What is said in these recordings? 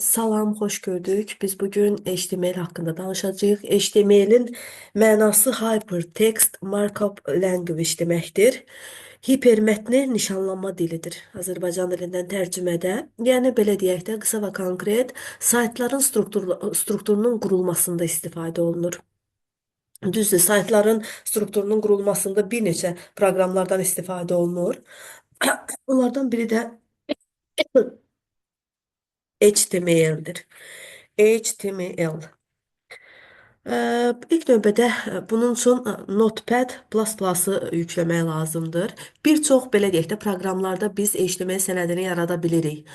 Salam, xoş gördük. Biz bugün HTML hakkında danışacağıq. HTML-in mənası Hypertext Markup Language deməkdir. Hipermətni nişanlanma dilidir. Azərbaycan dilindən tərcümədə. Yəni belə deyək də, qısa və konkret saytların strukturunun qurulmasında istifadə olunur. Düzdür, saytların strukturunun qurulmasında bir neçə proqramlardan istifadə olunur. Bunlardan biri də HTML-dir. HTML. İlk növbədə bunun üçün Notepad++-ı yükləmək lazımdır. Bir çox belə deyək də proqramlarda biz HTML sənədini yarada bilirik.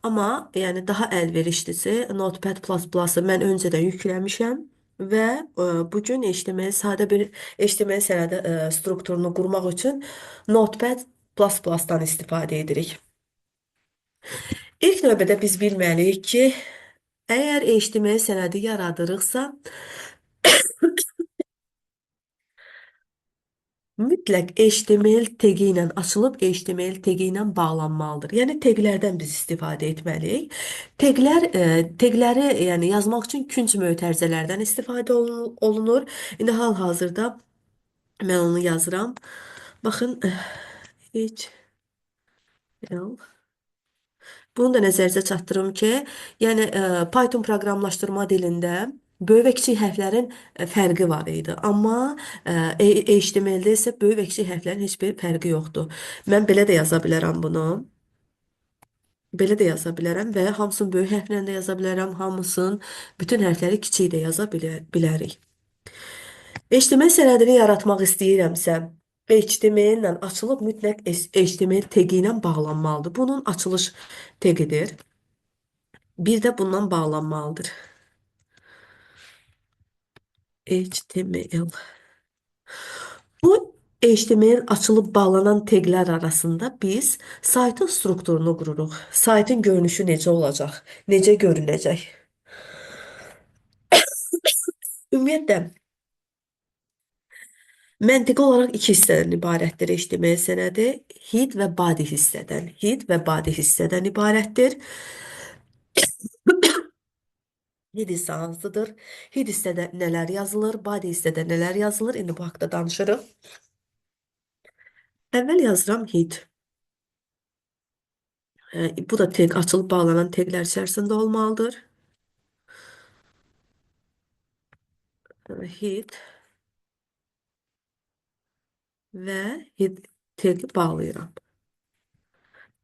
Amma yəni daha əlverişlisi Notepad++-ı mən öncədən yükləmişəm və bu gün HTML sadə bir HTML sənədi strukturunu qurmaq üçün Notepad++-dan istifadə edirik. İlk növbədə biz bilməliyik ki, əgər HTML sənədi yaradırıqsa, mütləq HTML tagi ilə açılıb HTML tagi ilə bağlanmalıdır. Yəni teqlərdən biz istifadə etməliyik. Teqləri yəni yazmaq üçün künc mötərizələrdən istifadə olunur. İndi hal-hazırda mən onu yazıram. Baxın, HTML. Bunu da nəzərinizə çatdırım ki, yəni Python proqramlaşdırma dilində böyük və kiçik hərflərin fərqi var idi. Amma HTML-də isə böyük və kiçik hərflərin heç bir fərqi yoxdur. Mən belə də yaza bilərəm bunu. Belə də yaza bilərəm və hamısını böyük hərflə də yaza bilərəm, hamısını bütün hərfləri kiçik də yaza bilərik. HTML sənədini yaratmaq istəyirəmsə, HTML ilə açılıb mütləq HTML tagi ilə bağlanmalıdır. Bunun açılış teqidir. Bir də bundan bağlanmalıdır. HTML. Bu HTML açılıb bağlanan teqlər arasında biz saytın strukturunu qururuq. Saytın görünüşü necə olacaq? Necə görünəcək? Ümumiyyətlə, məntiqi olaraq iki hissədən ibarətdir HTML sənədi. Head və body hissədən. Head və body hissədən ibarətdir. Head hissə hansıdır? Head hissədə nələr yazılır? Body hissədə nələr yazılır? İndi bu haqda danışırıq. Əvvəl yazıram head. Bu da tek açılıb bağlanan teqlər içərisində olmalıdır. Hit və hit tegi bağlayıram.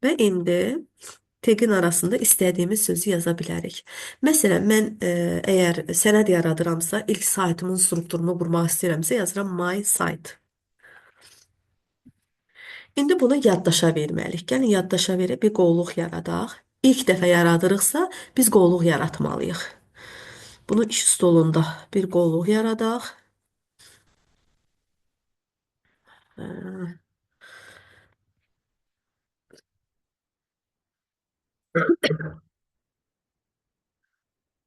Və indi tegin arasında istədiyimiz sözü yaza bilərik. Məsələn, mən əgər sənəd yaradıramsa, ilk saytımın strukturunu qurmaq istəyirəmsə, yazıram my site. İndi bunu yaddaşa verməliyik. Gəlin yaddaşa verib bir qovluq yaradaq. İlk dəfə yaradırıqsa, biz qovluq yaratmalıyıq. Bunun iş stolunda bir qovluq yaradaq.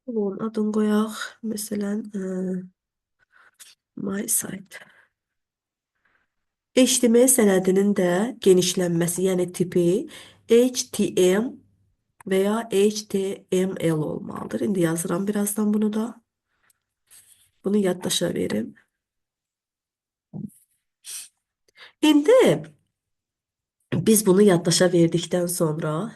Bunun adını qoyaq. Məsələn, my site. HTML sənədinin də genişlənməsi, yəni tipi HTML və ya HTML olmalıdır. İndi yazıram birazdan bunu da. Bunu yaddaşa verim. İndi biz bunu yaddaşa verdikdən sonra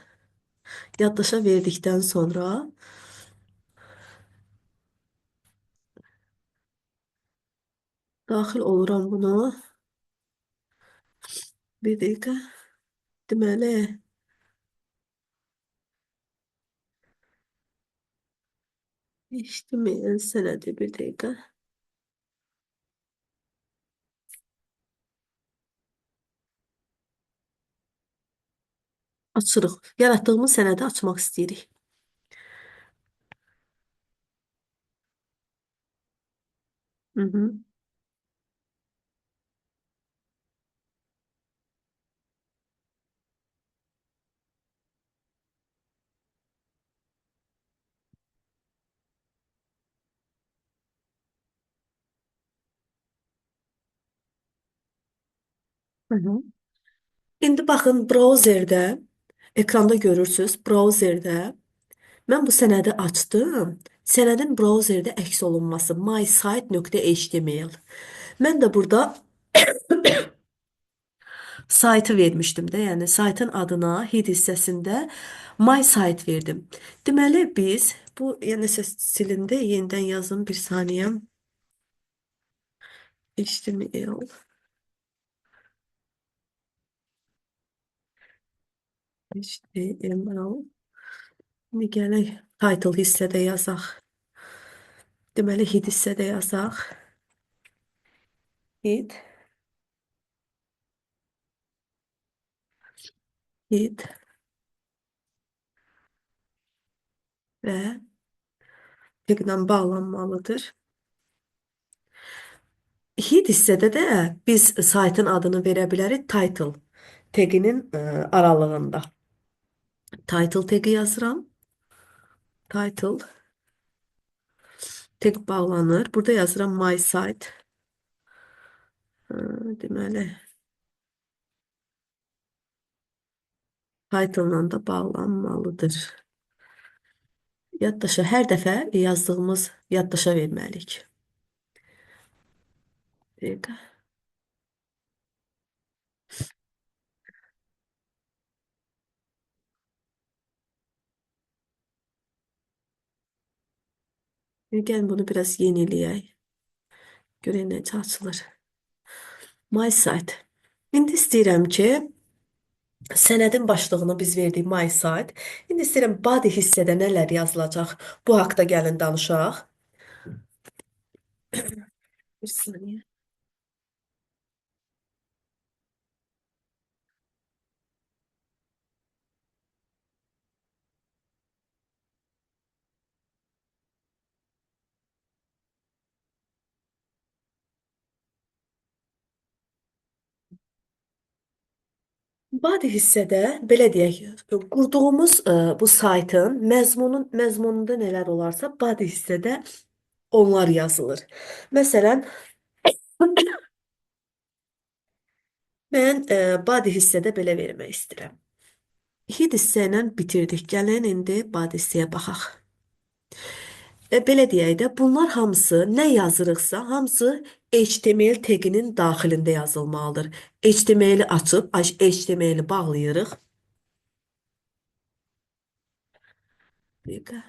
daxil oluram bunu. Bir dəqiqə. Deməli, HTML sənədi bir dəqiqə. Açırıq. Yaratdığımız sənədi açmaq istəyirik. Hı -hı. Hı -hı. İndi baxın, ekranda görürsünüz, browserdə Mən bu sənədi açdım. Sənədin brauzerdə əks olunması mysite.html. Mən də burada saytı vermişdim də, yəni saytın adına head hissəsində my site verdim. Deməli biz bu, yəni səs silində yenidən yazım bir saniyə. HTML, HTML. İndi gələk title hissədə yazaq. Deməli head hissədə yazaq. Head, head və təqlə bağlanmalıdır. Hit hissədə də biz saytın adını verə bilərik title təqinin aralığında. Title təqi yazıram. Title təq bağlanır. Burada yazıram my site. Deməli title-la da bağlanmalıdır. Yaddaşa hər dəfə yazdığımız yaddaşa verməliyik. Bir dəqiqə. Gəlin bunu biraz yeniləyək. Görək necə açılır. My site. İndi istəyirəm ki, sənədin başlığını biz verdik my site. İndi istəyirəm body hissədə nələr yazılacaq. Bu haqda gəlin danışaq. Bir saniyə. Body hissədə belə deyək, qurduğumuz bu saytın məzmununda nələr olarsa, body hissədə onlar yazılır. Məsələn, mən body hissədə belə vermək istəyirəm. Head hissə ilə bitirdik. Gəlin indi body hissəyə baxaq. Belə deyək də, bunlar hamısı nə yazırıqsa, hamısı HTML təqinin daxilində yazılmalıdır. HTML-i açıb, HTML-i bağlayırıq. Bir dəqiqə.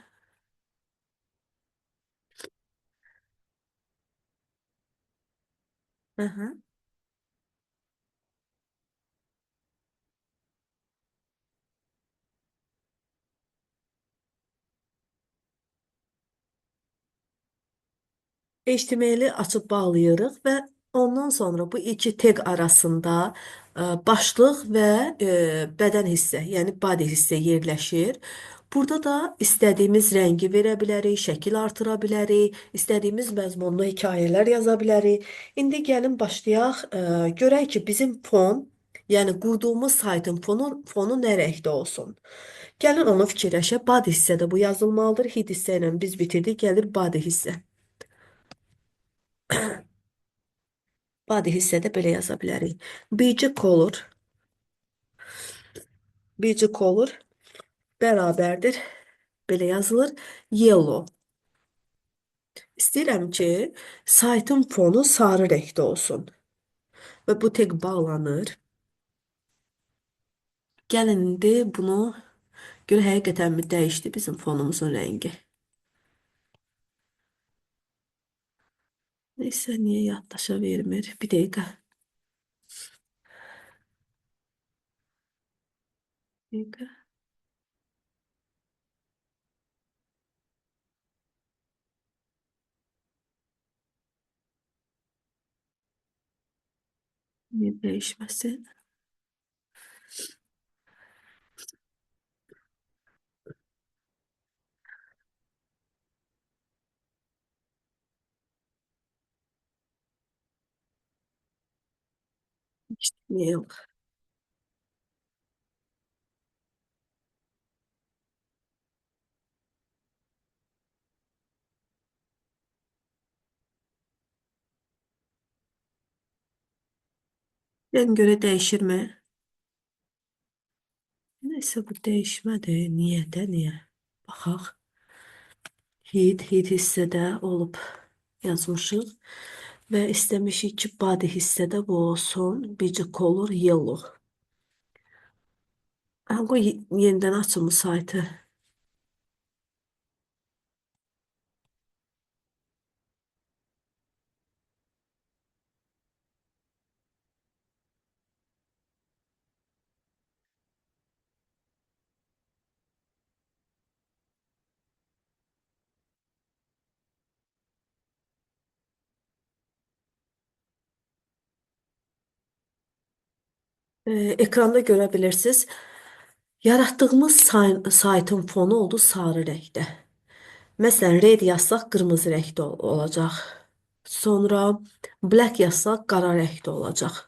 Aha. HTML-i açıb bağlayırıq və ondan sonra bu iki taq arasında başlıq və bədən hissə, yəni body hissə yerləşir. Burada da istədiyimiz rəngi verə bilərik, şəkil artıra bilərik, istədiyimiz məzmunlu hekayələr yaza bilərik. İndi gəlin başlayaq, görək ki, bizim fon, yəni qurduğumuz saytın fonu nə rəngdə olsun. Gəlin onu fikirləşək. Body hissədə bu yazılmalıdır. Head hissə ilə biz bitirdik, gəlir body hissə. Body hissədə belə yaza bilərik. BG color bərabərdir. Belə yazılır. Yellow. İstəyirəm ki, saytın fonu sarı rəngdə olsun. Və bu tag bağlanır. Gəlin indi bunu görə həqiqətən mi dəyişdi bizim fonumuzun rəngi. Neysə, niyə yaddaşa vermir? Bir dəqiqə. Bir dəqiqə. Niyə dəyişməsin? Niyə yox? Gəlin görə dəyişirmi? Neysə, bu dəyişmədi. Niyə də, niyə? Baxaq. Hid hissədə olub yazmışıq və istəmişik ki, body hissədə bu olsun. Bicə color yellow. Qoy yenidən açım bu saytı. Ekranda görə bilirsiniz. Yaratdığımız saytın fonu oldu sarı rəngdə. Məsələn, red yazsaq qırmızı rəngdə olacaq. Sonra black yazsaq qara rəngdə olacaq.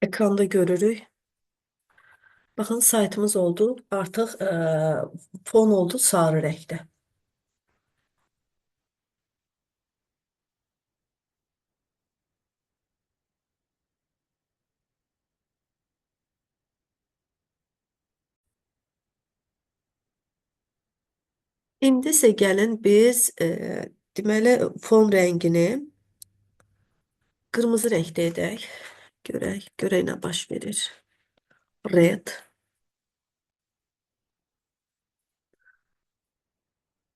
Ekranda görürük. Baxın, saytımız oldu. Artıq fon oldu sarı rəngdə. İndi isə gəlin biz deməli fon rəngini qırmızı rəngdə edək. Görək nə baş verir. Red.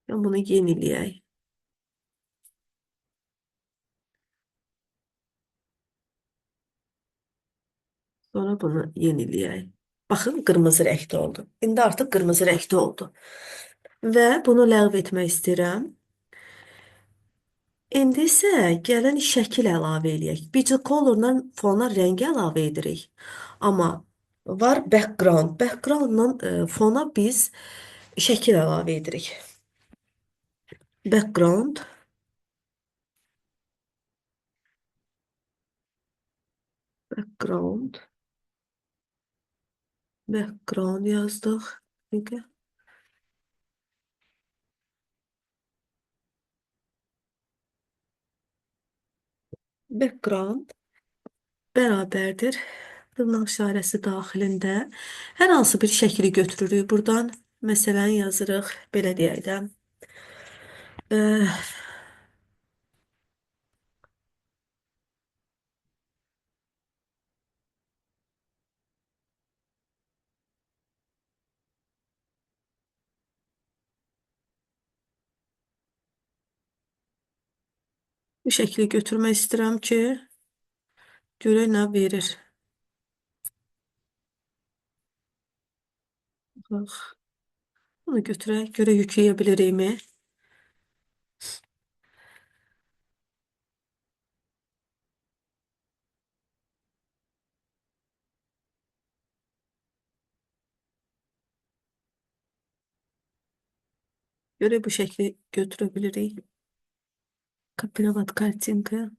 Ben bunu yeniləyək. Sonra bunu yeniləyək. Baxın, qırmızı rəngdə oldu. İndi artıq qırmızı rəngdə oldu. Və bunu ləğv etmək istəyirəm. İndi isə gəlin şəkil əlavə eləyək. Bicə colorla fona rəng əlavə edirik. Amma var background. Backgroundla fona biz şəkil əlavə edirik. Background, background, background yazdıq. Peki. Background bərabərdir dırnaq işarəsi daxilində hər hansı bir şəkli götürürük buradan. Məsələn, yazırıq, belə deyək də. eh, Bu şəkli götürmək istəyirəm ki, görək nə verir. Bax, bunu götürək, görə yükləyə bilirikmi? Görə bu şəkli götürə bilirik. Kopyalavat kartinka.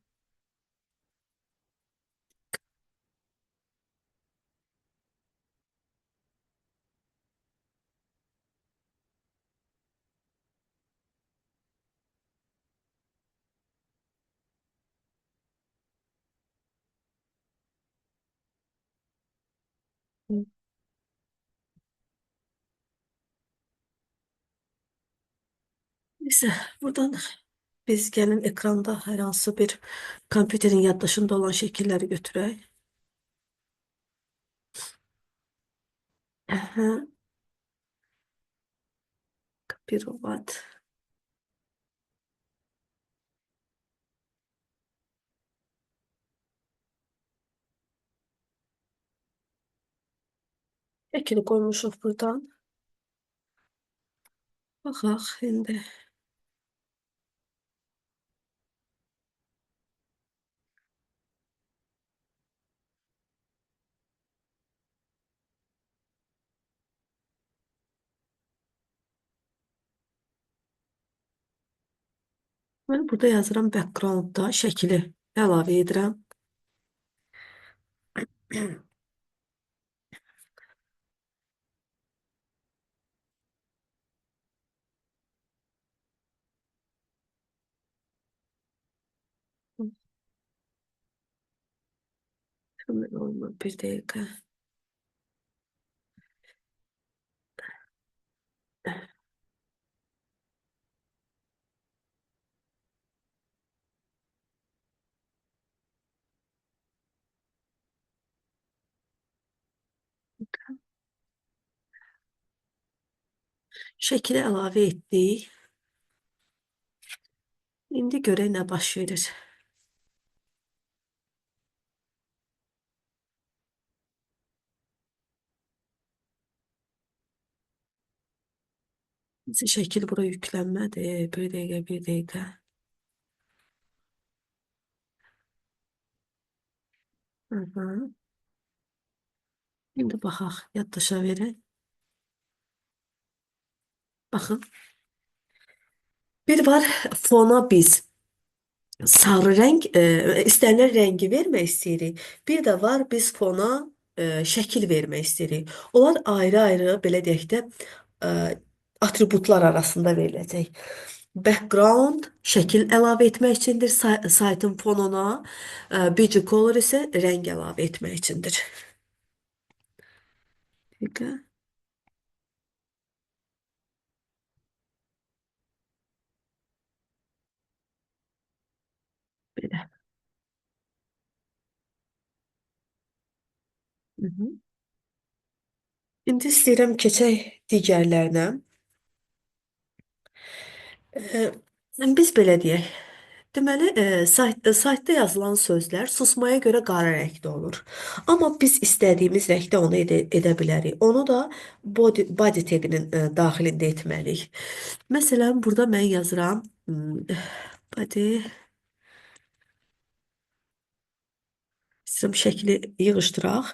Neyse, buradan biz gəlin ekranda hər hansı bir kompüterin yaddaşında olan şəkilləri götürək. Aha, kopyalavat. Şəkili qoymuşuq buradan. Baxaq indi. Mən burada yazıram backgroundda şəkili əlavə edirəm. Hemen olma bir dakika. Şəkili əlavə etdik. İndi görək nə baş verir. Bizim şəkil bura yüklənmədi. Bir dəqiqə, bir dəqiqə. Hı -hı. İndi baxaq, yaddaşa verin. Baxın. Bir var fona biz sarı rəng, istənilən rəngi vermək istəyirik. Bir də var biz fona şəkil vermək istəyirik. Onlar ayrı-ayrı, belə deyək də, e, atributlar arasında veriləcək. Background şəkil əlavə etmək üçündür saytın fonuna, bg color isə rəng əlavə etmək üçündür. Dəqiqə, belə. Hı -hı. İndi istəyirəm keçək digərlərinə. E, Biz belə deyək. Deməli, saytda yazılan sözlər susmaya görə qara rəngdə olur. Amma biz istədiyimiz rəngdə onu edə bilərik. Onu da body taginin daxilində etməliyik. Məsələn, burada mən yazıram body, istəyirəm şəkli yığışdıraq.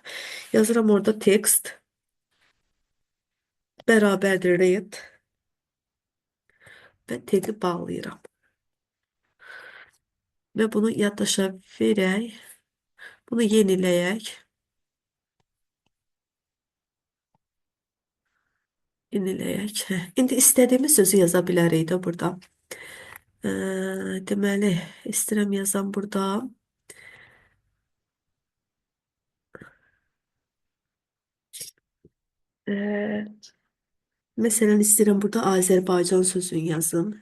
Yazıram orada text bərabərdir read və tagi bağlayıram. Və bunu yaddaşa verək. Bunu yeniləyək. Yeniləyək. Heh. İndi istədiyimiz sözü yaza bilərik də burada. Deməli, istəyirəm yazam burada. Ee, Məsələn, istəyirəm burada Azərbaycan sözünü yazım.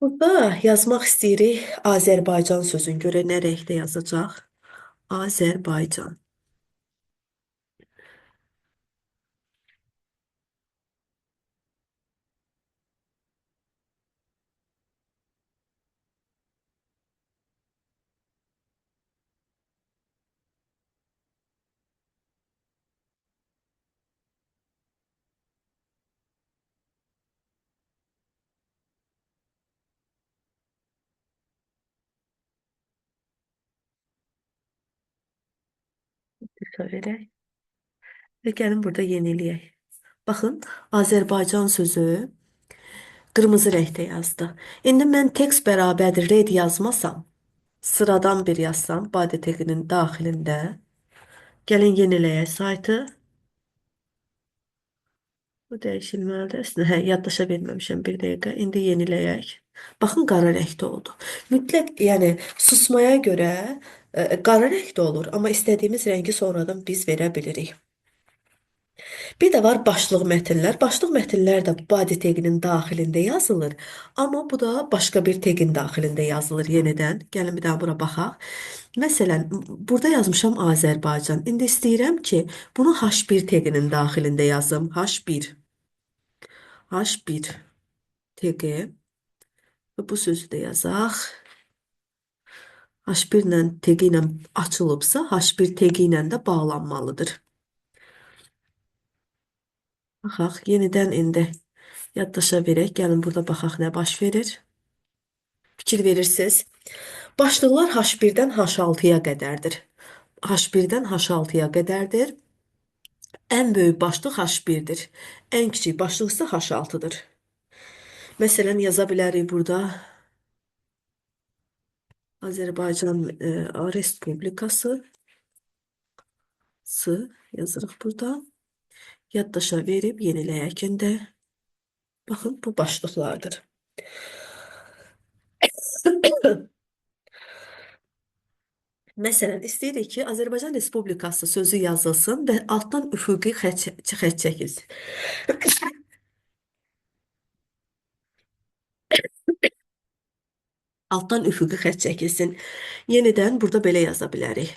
Burada yazmaq istəyirik Azərbaycan sözünü. Görə nə rəngdə yazacaq? Azərbaycan. Verək. Və gəlin burada yeniləyək. Baxın, Azərbaycan sözü qırmızı rəngdə yazdı. İndi mən text bərabərdir red yazmasam, sıradan bir yazsam, body taginin daxilində, gəlin yeniləyək saytı. Bu dəyişilməlidir. Əslində, hə, yaddaşa verməmişəm bir dəqiqə. İndi yeniləyək. Baxın, qara rəngdə oldu. Mütləq, yəni susmaya görə qara rəngdə olur, amma istədiyimiz rəngi sonradan biz verə bilirik. Bir də var başlıq mətnlər. Başlıq mətnlər də body taginin daxilində yazılır, amma bu da başqa bir tagin daxilində yazılır yenidən. Gəlin bir daha bura baxaq. Məsələn, burada yazmışam Azərbaycan. İndi istəyirəm ki, bunu H1 taginin daxilində yazım. H1. H1 tagi. Və bu sözü də yazaq. H1 ilə TG ilə açılıbsa, H1 TG ilə də bağlanmalıdır. Baxaq, yenidən indi yaddaşa verək. Gəlin burada baxaq nə baş verir. Fikir verirsiniz. Başlıqlar H1-dən H6-ya qədərdir. H1-dən H6-ya qədərdir. Ən böyük başlıq H1-dir. Ən kiçik başlıq isə H6-dır. Məsələn, yaza bilərik burada Azərbaycan Respublikası yazırıq burada. Yaddaşa verib yeniləyək indi. Baxın, bu başlıqlardır. Məsələn, istəyirik ki, Azərbaycan Respublikası sözü yazılsın və altdan üfüqi xətt çəkilsin. Altdan üfüqi xətt çəkilsin. Yenidən burada belə yaza bilərik.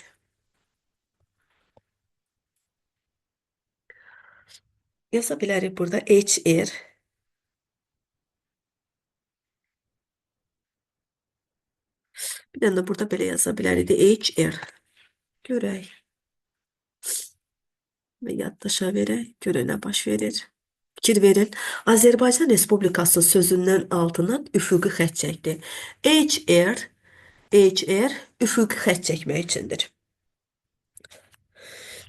Yaza bilərik burada HR. Bir dənə də burada belə yaza bilərik HR. Görək və yaddaşa verək. Görək nə baş verir. Fikir verin. Azərbaycan Respublikası sözündən altına üfüqi xətt çəkdi. HR üfüqi xətt çəkmək üçündür.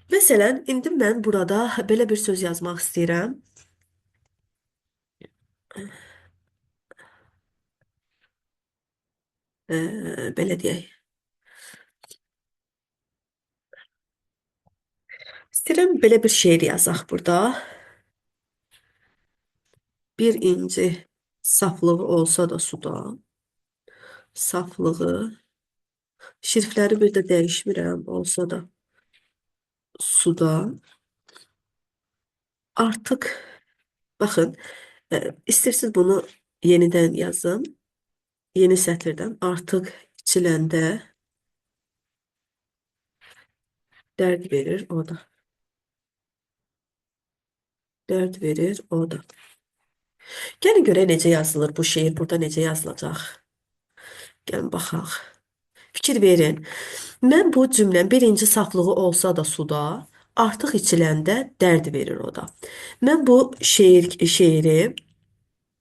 Məsələn, indi mən burada belə bir söz yazmaq istəyirəm. Belə deyək. İstəyirəm belə bir şeir yazaq burada. Bir inci saflığı olsa da suda, saflığı, şirfləri bir də dəyişmirəm, olsa da suda, artıq, baxın, istəyirsiniz bunu yenidən yazın, yeni sətirdən, artıq içiləndə dərd verir o da, dərd verir o da. Gəlin görək necə yazılır bu şeir, burada necə yazılacaq. Gəlin baxaq. Fikir verin. Mən bu cümləm birinci saflığı olsa da suda, artıq içiləndə dərd verir o da. Mən bu şeiri,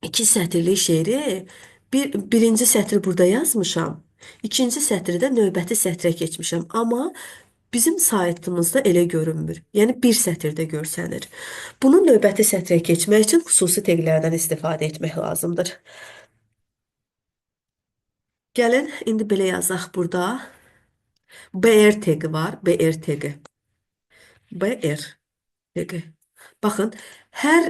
iki sətirlik şeiri, birinci sətri burada yazmışam. İkinci sətri də növbəti sətrə keçmişəm. Amma bizim saytımızda elə görünmür. Yəni bir sətirdə görsənir. Bunu növbəti sətrə keçmək üçün xüsusi teqlərdən istifadə etmək lazımdır. Gəlin, indi belə yazaq burada. BR teqi var, BR teqi. BR teqi. Baxın, hər,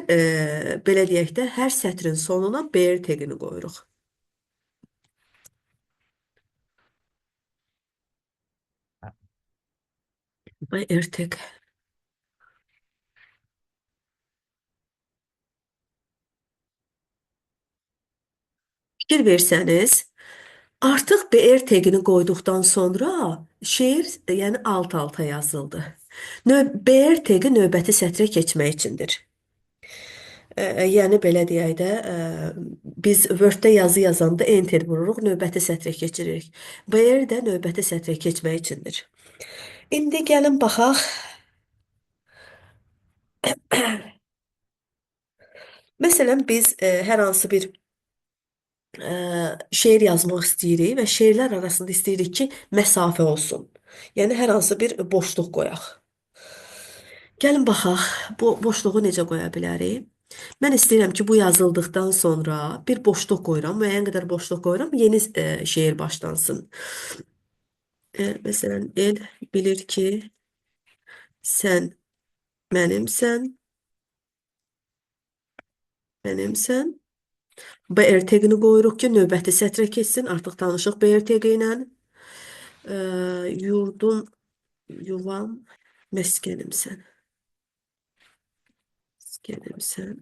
belə deyək də, hər sətrin sonuna BR teqini qoyuruq. BR teqi. Fikir versəniz, artıq BR teqini qoyduqdan sonra şeir, yəni alt-alta yazıldı. BR teqi növbəti sətrə keçmək üçündür. Yəni belə deyək də, biz Word-də yazı yazanda enter vururuq, növbəti sətrə keçirik. BR də növbəti sətrə keçmək üçündür. İndi gəlin baxaq. Məsələn, biz hər hansı bir şeir yazmaq istəyirik və şeirlər arasında istəyirik ki, məsafə olsun. Yəni, hər hansı bir boşluq qoyaq. Gəlin baxaq, bu boşluğu necə qoya bilərik? Mən istəyirəm ki, bu yazıldıqdan sonra bir boşluq qoyuram, müəyyən qədər boşluq qoyuram, yeni şeir başlansın. Məsələn, el bilir ki, sən mənimsən, mənimsən. BRT-qini qoyuruq ki, növbəti sətrə keçsin. Artıq tanışıq BRT-qi ilə. Yurdum, yuvam, məskənimsən. Məskənimsən.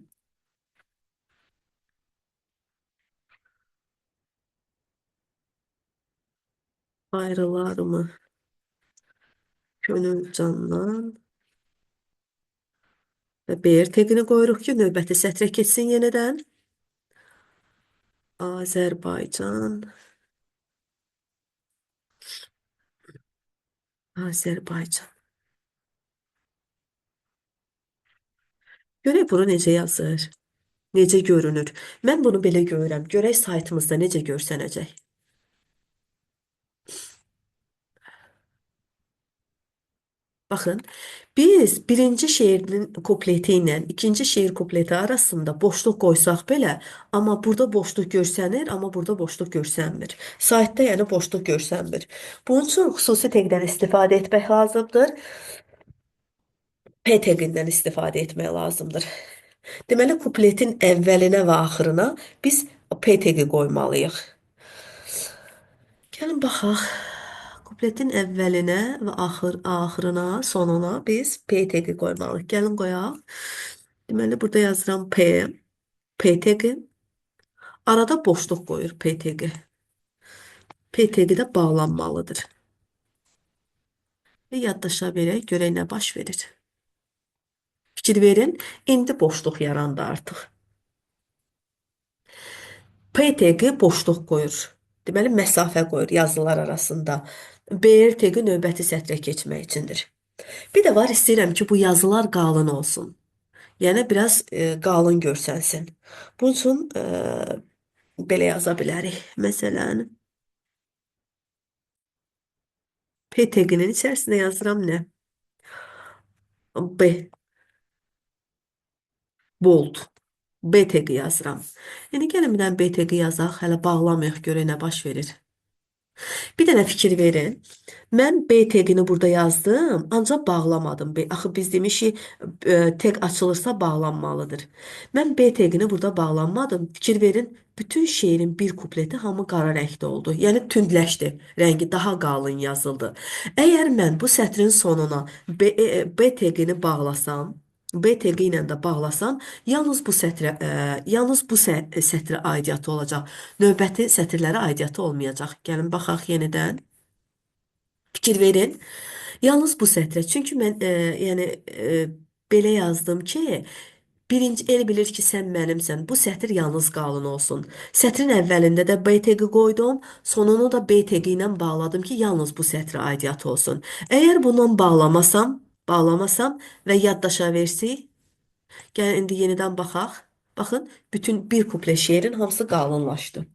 Ayrılar mı? Könül candan. Və BRT-qini qoyuruq ki, növbəti sətrə keçsin yenidən. Azərbaycan, Azərbaycan. Görək bunu necə yazır, necə görünür. Mən bunu belə görürəm. Görək saytımızda necə görsənəcək. Baxın, biz birinci şeirin kupleti ilə ikinci şeir kupleti arasında boşluq qoysaq belə, amma burada boşluq görsənir, amma burada boşluq görsənmir. Saytda yəni boşluq görsənmir. Bunun üçün xüsusi teqdən istifadə etmək lazımdır. P teqindən istifadə etmək lazımdır. Deməli, kupletin əvvəlinə və axırına biz P teqi qoymalıyıq. Gəlin baxaq. Kupletin əvvəlinə və axırına, sonuna biz P teqi qoymalıyıq. Gəlin qoyaq. Deməli, burada yazıram P, P teqi. Arada boşluq qoyur P teqi. P teqi də bağlanmalıdır. Və yaddaşa verək, görək nə baş verir. Fikir verin, indi boşluq yarandı artıq. P teqi boşluq qoyur. Deməli, məsafə qoyur yazılar arasında. B teqi növbəti sətrə keçmək üçündür. Bir də var, istəyirəm ki, bu yazılar qalın olsun. Yəni, biraz qalın görsənsin. Bunun üçün belə yaza bilərik. Məsələn, P teqinin içərisində yazıram nə? B, bold. B teqi yazıram. Yəni, gəlin bir dənə B teqi yazaq, hələ bağlamayıq, görək nə baş verir. Bir dənə fikir verin. Mən B teqini burada yazdım, ancaq bağlamadım. Axı biz demişik, teq açılırsa bağlanmalıdır. Mən B teqini burada bağlanmadım. Fikir verin, bütün şeirin bir kupleti hamı qara rəngdə oldu. Yəni tündləşdi, rəngi daha qalın yazıldı. Əgər mən bu sətrin sonuna B teqini bağlasam, B teqi ilə də bağlasam, yalnız bu sətrə, yalnız bu sətrə aidiyyatı olacaq. Növbəti sətirlərə aidiyyatı olmayacaq. Gəlin baxaq yenidən. Fikir verin. Yalnız bu sətrə. Çünki mən yəni belə yazdım ki, birinci el bilir ki, sən mənimsən. Bu sətr yalnız qalın olsun. Sətrin əvvəlində də B teqi qoydum, sonunu da B teqi ilə bağladım ki, yalnız bu sətrə aidiyyat olsun. Əgər bundan bağlamasam və yaddaşa versək, gəlin indi yenidən baxaq. Baxın, bütün bir kuple şeirin hamısı qalınlaşdı.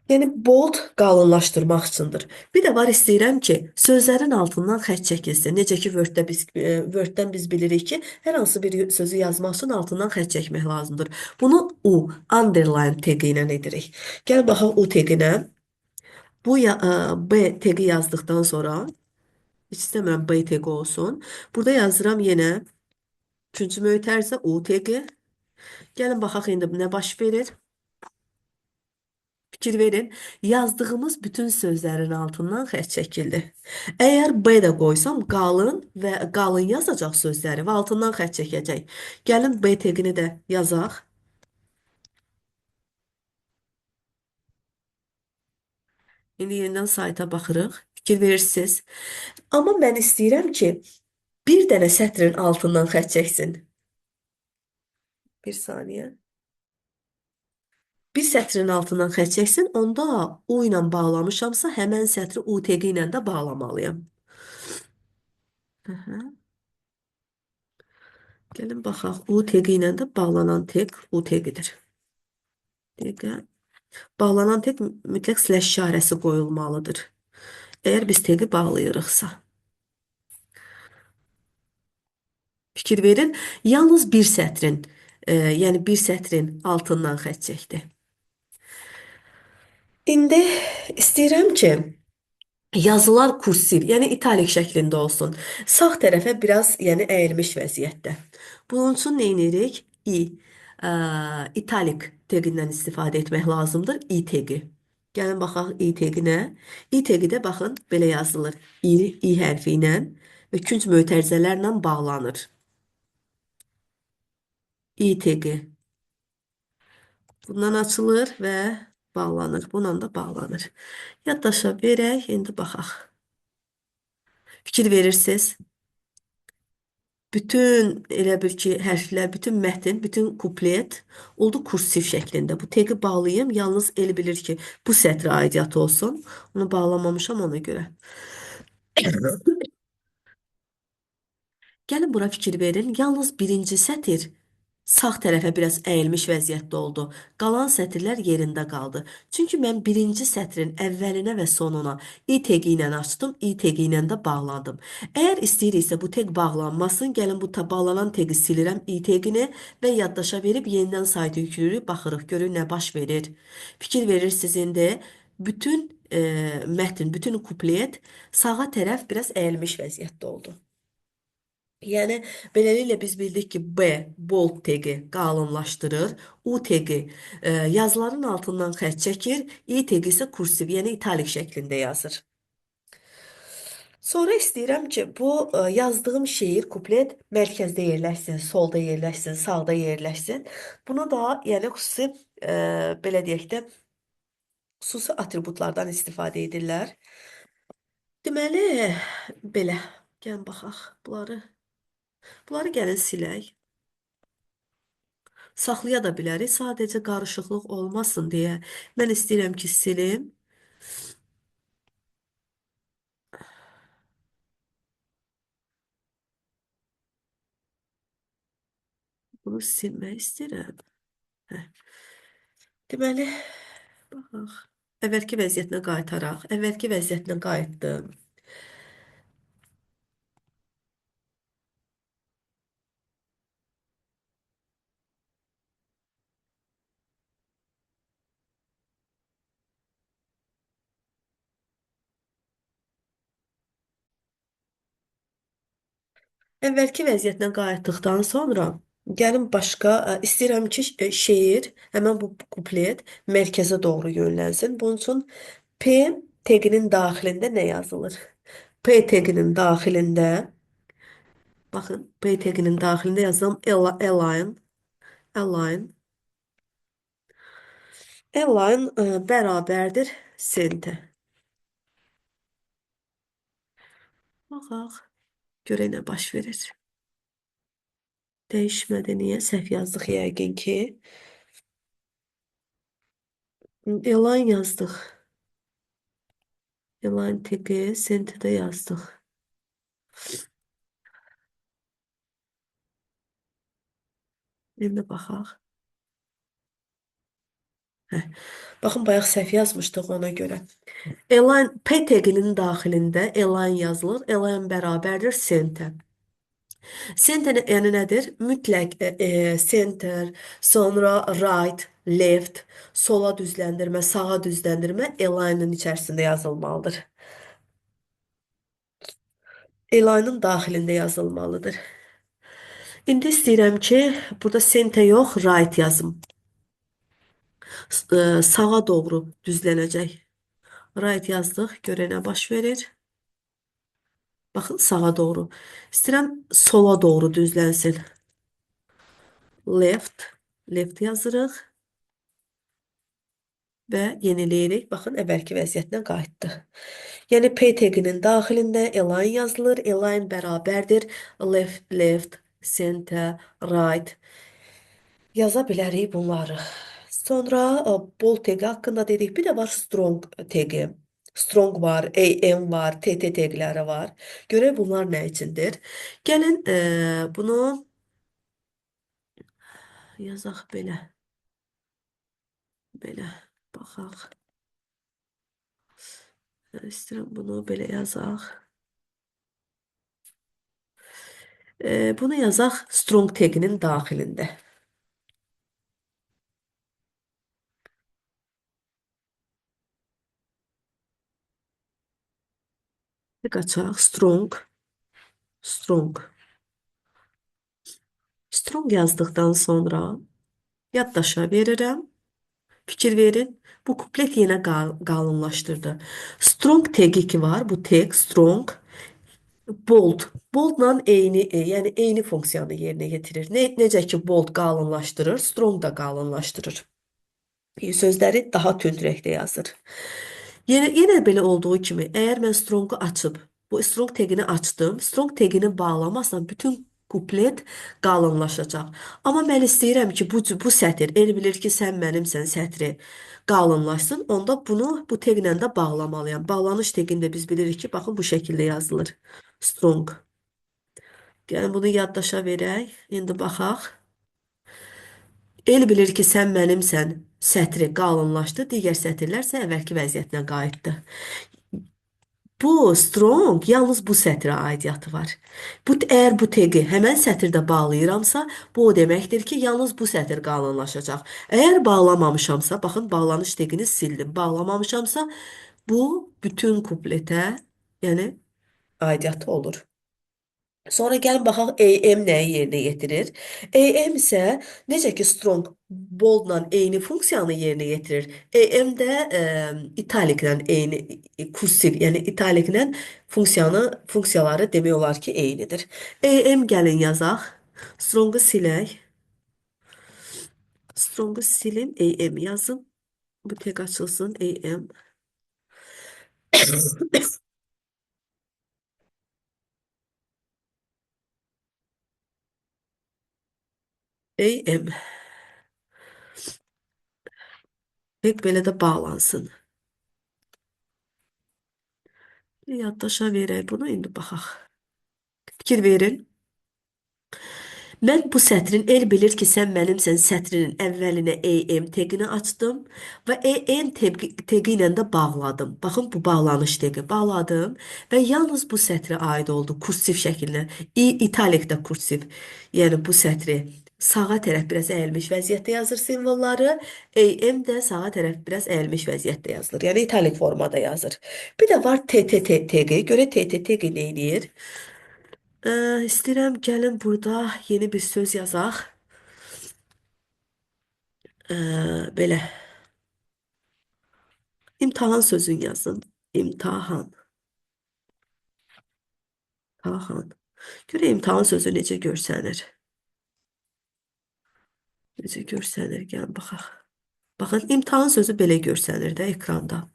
Yəni bold qalınlaşdırmaq üçündür. Bir də var, istəyirəm ki, sözlərin altından xətt çəkilsin. Necə ki Word-dən biz bilirik ki, hər hansı bir sözü yazmaq üçün altından xətt çəkmək lazımdır. Bunu U, underline teqi ilə edirik. Gəl baxaq U teqinə. B teqi yazdıqdan sonra heç istəmirəm B teqi olsun. Burada yazıram yenə üçüncü mötərizə U teqi. Gəlin baxaq indi nə baş verir. Fikir verin, yazdığımız bütün sözlərin altından xətt çəkildi. Əgər B də qoysam, qalın və qalın yazacaq sözləri və altından xətt çəkəcək. Gəlin B teqini də yazaq. İndi yenidən sayta baxırıq. Fikir verirsiniz. Amma mən istəyirəm ki, bir dənə sətrin altından xətt çəksin. Bir saniyə. Bir sətrin altından xətt çəksin, onda U ilə bağlamışamsa, həmən sətri U teqi ilə də bağlamalıyam. Gəlin baxaq, U teqi ilə də bağlanan teq U teqidir. Dəqiqə. Bağlanan teq mütləq slash işarəsi qoyulmalıdır. Əgər biz teqi bağlayırıqsa. Fikir verin, yalnız bir sətrin, yəni bir sətrin altından xətt çəkdi. İndi istəyirəm ki, yazılar kursiv, yəni italik şəklində olsun. Sağ tərəfə biraz, yəni əyilmiş vəziyyətdə. Bunun üçün nə edirik? İtalik teqindən istifadə etmək lazımdır. İ teqi. Gəlin baxaq İ teqinə. İ teqi də baxın belə yazılır. İ hərfi ilə və künc mötərizələrlə bağlanır. İ teqi. Bundan açılır və bağlanır. Bundan da bağlanır. Yaddaşa verək, indi baxaq. Fikir verirsiniz. Bütün elə bil ki, hərflər, bütün mətn, bütün kuplet oldu kursiv şəklində. Bu teki bağlayayım. Yalnız el bilir ki, bu sətrə aidiyyatı olsun. Onu bağlamamışam ona görə. Gəlin bura fikir verin. Yalnız birinci sətir sağ tərəfə biraz əyilmiş vəziyyətdə oldu. Qalan sətirlər yerində qaldı. Çünki mən birinci sətrin əvvəlinə və sonuna i tegi ilə açdım, i tegi ilə də bağladım. Əgər istəyiriksə bu teg bağlanmasın, gəlin bu bağlanan tegi silirəm i tegini və yaddaşa verib yenidən saytı yüklürük, baxırıq, görürük nə baş verir. Fikir verirsiniz indi. Bütün mətn, bütün kuplet sağa tərəf biraz əyilmiş vəziyyətdə oldu. Yəni beləliklə biz bildik ki, B bold tagi qalınlaşdırır, U tagi yazıların altından xətt çəkir, I tagi isə kursiv, yəni italik şəklində yazır. Sonra istəyirəm ki, bu yazdığım şeir, kuplet mərkəzdə yerləşsin, solda yerləşsin, sağda yerləşsin. Bunu da, yəni xüsusi belə deyək də, xüsusi atributlardan istifadə edirlər. Deməli, belə, gəlin baxaq bunları. Bunları gəlin silək. Saxlaya da bilərik. Sadəcə qarışıqlıq olmasın deyə mən istəyirəm ki, silim. Bunu silmək istəyirəm. Hə. Deməli, baxaq. Əvvəlki vəziyyətinə qaytaraq. Əvvəlki vəziyyətinə qayıtdım. Əvvəlki vəziyyətinə qayıtdıqdan sonra gəlin başqa istəyirəm ki, şeir, həmin bu kuplet mərkəzə doğru yönlənsin. Bunun üçün P teqinin daxilində nə yazılır? P teqinin daxilində, baxın, P teqinin daxilində yazılan align, align. Align bərabərdir center. Baxaq, görək nə baş verir. Dəyişmədi, niyə? Səhv yazdıq yəqin ki. Align yazdıq. Align teki center'da yazdıq. İndi baxaq. Hə. Baxın, bayaq səhv yazmışdıq ona görə. Align P teginin daxilində align yazılır. Align bərabərdir center. Center yəni nədir? Mütləq center, sonra right, left, sola düzləndirmə, sağa düzləndirmə align-ın içərisində yazılmalıdır. Align-ın daxilində yazılmalıdır. İndi istəyirəm ki, burada center yox, right yazım. Sağa doğru düzlənəcək. Right yazdıq, görək nə baş verir. Baxın, sağa doğru. İstəyirəm sola doğru düzlənsin. Left, left yazırıq. Və yeniləyirik. Baxın, əvvəlki vəziyyətinə qayıtdı. Yəni, P teginin daxilində align yazılır. Align bərabərdir. Left, left, center, right. Yaza bilərik bunları. Sonra bold tegi haqqında dedik. Bir də var strong tegi. Strong var, AM var, TT tegləri var. Görək bunlar nə üçündür? Gəlin bunu yazaq belə. Belə baxaq. İstəyirəm bunu belə yazaq. Bunu yazaq strong teginin daxilində. Qaçaq strong, strong. Strong yazdıqdan sonra yaddaşa verirəm. Fikir verin. Bu kuplet yenə qalınlaşdırdı. Strong tegi ki var. Bu teg strong. Bold. Boldla eyni, yəni eyni funksiyanı yerinə yetirir. Necə ki bold qalınlaşdırır, strong da qalınlaşdırır. Sözləri daha tünd rəngdə yazır. Yenə belə olduğu kimi, əgər mən strongu açıb, bu strong tegini açdım, strong tegini bağlamasam, bütün kuplet qalınlaşacaq. Amma mən istəyirəm ki, bu sətr, el bilir ki, sən mənimsən sətri qalınlaşsın. Onda bunu bu teqlə də bağlamalıyam. Bağlanış teqində biz bilirik ki, baxın bu şəkildə yazılır. Strong. Gəlin bunu yaddaşa verək. İndi baxaq. El bilir ki, sən mənimsən sətri qalınlaşdı. Digər sətirlər isə əvvəlki vəziyyətinə qayıtdı. Bu strong yalnız bu sətrə aidiyyatı var. Əgər bu tagi həmən sətirdə bağlayıramsa, bu o deməkdir ki, yalnız bu sətr qanunlaşacaq. Əgər bağlamamışamsa, baxın bağlanış tagini sildim. Bağlamamışamsa, bu bütün kupletə, yəni aidiyyatı olur. Sonra gəlin baxaq AM nəyi yerinə yetirir. AM isə necə ki strong boldla eyni funksiyanı yerinə yetirir. AM də italiklə eyni kursiv, yəni italiklə funksiyaları demək olar ki eynidir. AM gəlin yazaq. Strong'u silək. Strong'u silin, AM yazın. Bu tek açılsın AM. AM. Tek belə də bağlansın. Yaddaşa verək bunu, indi baxaq. Fikir verin. Mən bu sətrin el bilir ki, sən mənimsən sətrinin əvvəlinə AM teqini açdım və AN teqi ilə də bağladım. Baxın, bu bağlanış teqi bağladım və yalnız bu sətrə aid oldu kursiv şəklinə. İtalikdə kursiv. Yəni bu sətri sağa tərəf biraz əyilmiş vəziyyətdə yazır simvolları, AM də sağa tərəf biraz əyilmiş vəziyyətdə yazılır. Yəni italik formada yazır. Bir də var TTT teqi. Görə TTT teqi nə edir? İstəyirəm gəlin burada yeni bir söz yazaq. Belə imtahan sözünü yazın. İmtahan. Tahan. Görə imtahan sözü necə görsənir? Necə görsənir? Gəlin baxaq. Baxın, imtahan sözü belə görsənir də ekranda.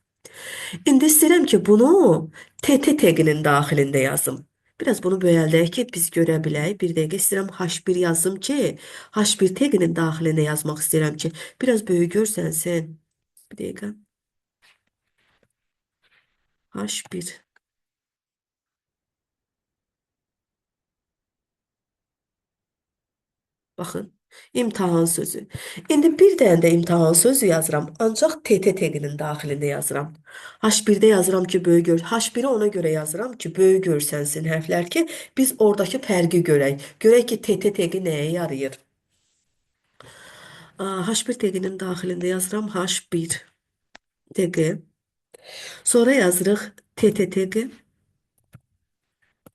İndi istəyirəm ki, bunu TT teqinin daxilində yazım. Biraz bunu böyəldək ki, biz görə bilək. Bir dəqiqə istəyirəm H1 yazım ki, H1 teqinin daxilində yazmaq istəyirəm ki, biraz böyük görsənsin. Bir dəqiqə. H1. Baxın, imtahan sözü. İndi bir dənə də imtahan sözü yazıram, ancaq TT teqinin daxilində yazıram. H1-də yazıram ki, böyük gör. H1-i ona görə yazıram ki, böyük görsənsin hərflər ki, biz oradakı fərqi görək. Görək ki, TT teqi nəyə yarayır? H1 teqinin daxilində yazıram H1 teqi. Sonra yazırıq TT teqi.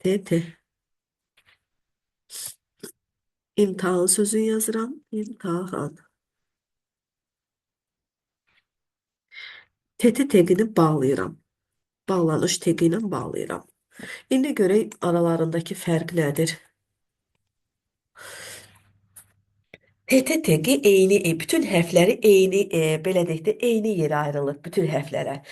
TT. İmtahan sözünü yazıram. İmtahan. TT teqini bağlayıram. Bağlanış teqi ilə bağlayıram. İndi görək aralarındakı fərq nədir? TT teqi eyni, bütün hərfləri eyni, belə deyək də, eyni yerə ayrılır bütün hərflərə.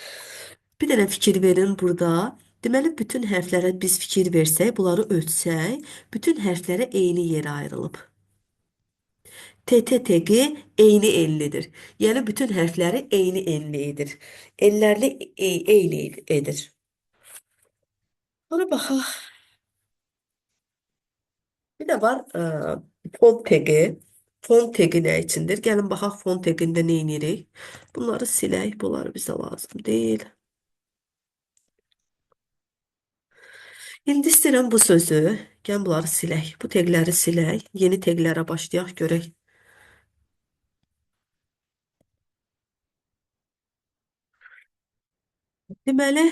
Bir dənə fikir verin burada. Deməli, bütün hərflərə biz fikir versək, bunları ölçsək, bütün hərflərə eyni yerə ayrılıb. TT teqi eyni enlidir. Yəni, bütün hərfləri eyni enlidir. Enlərli eyni edir. Ona baxaq. Bir də var font teqi. Font teqi nə içindir? Gəlin baxaq font teqində nə edirik? Bunları silək. Bunları bizə lazım deyil. İndi istəyirəm bu sözü. Gəlin bunları silək. Bu teqləri silək. Yeni teqlərə başlayaq görək. Deməli,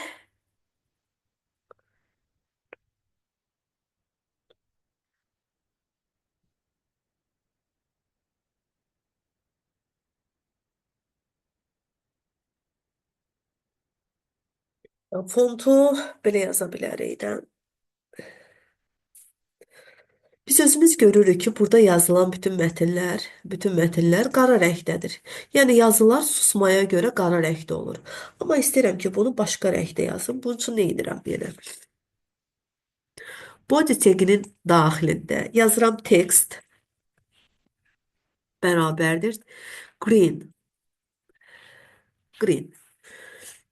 fontu belə yaza bilərik də. Biz özümüz görürük ki, burada yazılan bütün mətnlər qara rəngdədir. Yəni yazılar susmaya görə qara rəngdə olur. Amma istəyirəm ki, bunu başqa rəngdə yazım. Bunun üçün nə edirəm yenə? Body taginin daxilində yazıram text bərabərdir green. Green.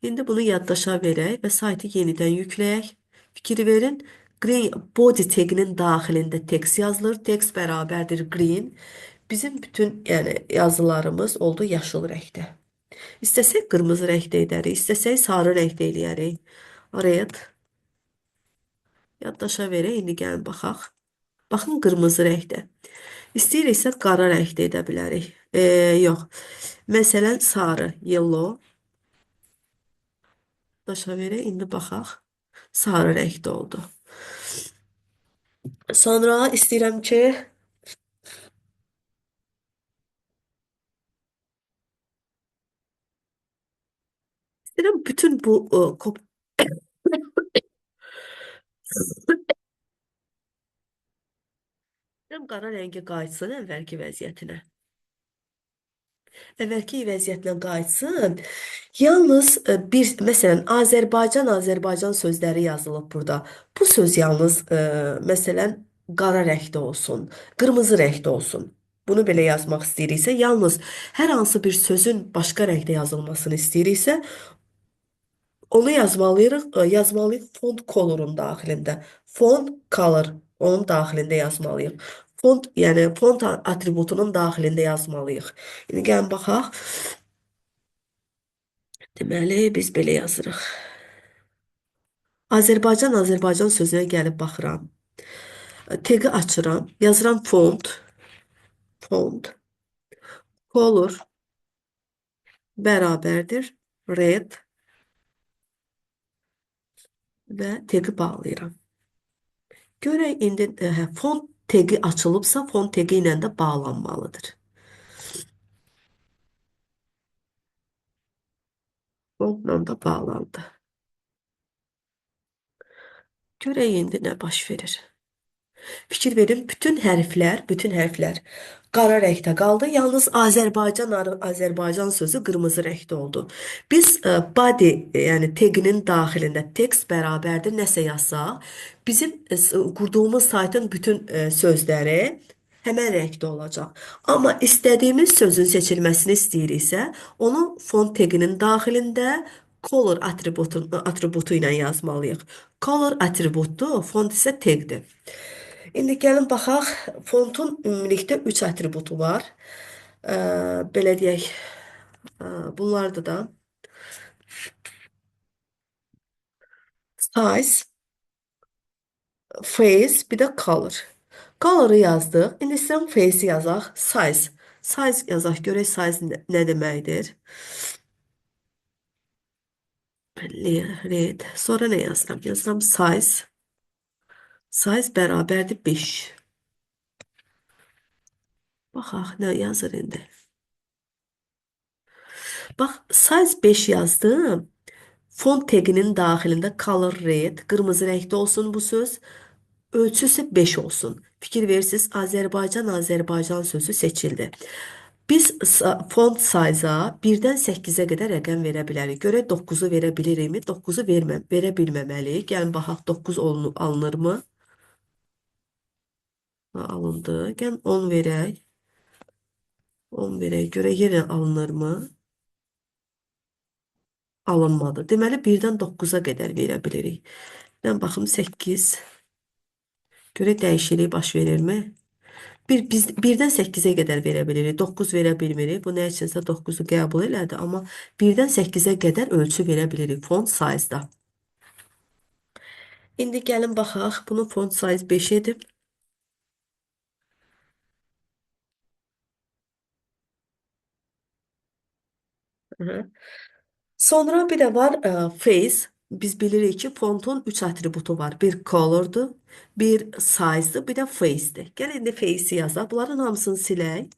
İndi bunu yaddaşa verək və saytı yenidən yükləyək. Fikir verin. Green body taginin daxilində text yazılır. Text bərabərdir green. Bizim bütün yəni yazılarımız oldu yaşıl rəngdə. İstəsək qırmızı rəngdə edərik, istəsək sarı rəngdə eləyərik. Red. Yaddaşa verək. İndi gəlin baxaq. Baxın qırmızı rəngdə. İstəyiriksə qara rəngdə edə bilərik. Yox. Məsələn sarı, yellow. Yaddaşa verək. İndi baxaq. Sarı rəngdə oldu. Sonra istəyirəm ki, istəyirəm bütün bu istəyirəm qara rəngi qayıtsın əvvəlki vəziyyətinə. Əvvəlki vəziyyətinə qayıtsın. Yalnız bir, məsələn, Azərbaycan sözləri yazılıb burada. Bu söz yalnız, məsələn, qara rəngdə olsun, qırmızı rəngdə olsun. Bunu belə yazmaq istəyiriksə, yalnız hər hansı bir sözün başqa rəngdə yazılmasını istəyiriksə, onu yazmalıyıq font color'un daxilində. Font color onun daxilində yazmalıyıq. Yəni font atributunun daxilində yazmalıyıq. İndi gəlin baxaq. Deməli, biz belə yazırıq. Azərbaycan sözünə gəlib baxıram. Tagi açıram. Yazıram font, color bərabərdir red və tagi bağlayıram. Görək indi font tagi açılıbsa, font tagi ilə də bağlanmalıdır. Fontla da bağlandı. Görək indi nə baş verir. Fikir verin, bütün hərflər qara rəngdə qaldı. Yalnız Azərbaycan sözü qırmızı rəngdə oldu. Biz body, yəni taginin daxilində text bərabərdir nəsə yazsaq, bizim qurduğumuz saytın bütün sözləri həmən rəngdə olacaq. Amma istədiyimiz sözün seçilməsini istəyiriksə, onu font taginin daxilində color atributu ilə yazmalıyıq. Color atributu, font isə tagdir. İndi gəlin baxaq, fontun ümumilikdə 3 atributu var. Belə deyək, bunlardır da size, face, bir də color. Color'ı yazdıq. İndi istəyirəm face yazaq, size. Size yazaq, görək size nə deməkdir. Red. Sonra nə yazıram? Yazıram size. Size bərabərdir 5. Baxaq, nə yazır indi? Bax, size 5 yazdım. Font taginin daxilində color red, qırmızı rəngdə olsun bu söz. Ölçüsü 5 olsun. Fikir verirsiniz, Azərbaycan sözü seçildi. Biz font size-a 1-dən 8-ə qədər rəqəm verə bilərik. Görək 9-u verə bilirikmi? 9-u verə bilməməliyik. Gəlin baxaq 9 alınırmı? Alındı. Gəlin 10 verək. 10 verək. Görək yenə alınırmı? Alınmadı. Deməli 1-dən 9-a qədər verə bilirik. Mən baxım 8. Görək dəyişiklik baş verirmi? Biz 1-dən 8-ə qədər verə bilirik. 9 verə bilmirik. Bu nə üçünsə 9-u qəbul elədi. Amma 1-dən 8-ə qədər ölçü verə bilirik font size-da. İndi gəlin baxaq. Bunu font size 5 edib. Sonra bir də var face. Biz bilirik ki fontun 3 atributu var. Bir color'dur, bir size'dır, bir də face'dir. Gəl indi face'i yazaq. Bunların hamısını silək.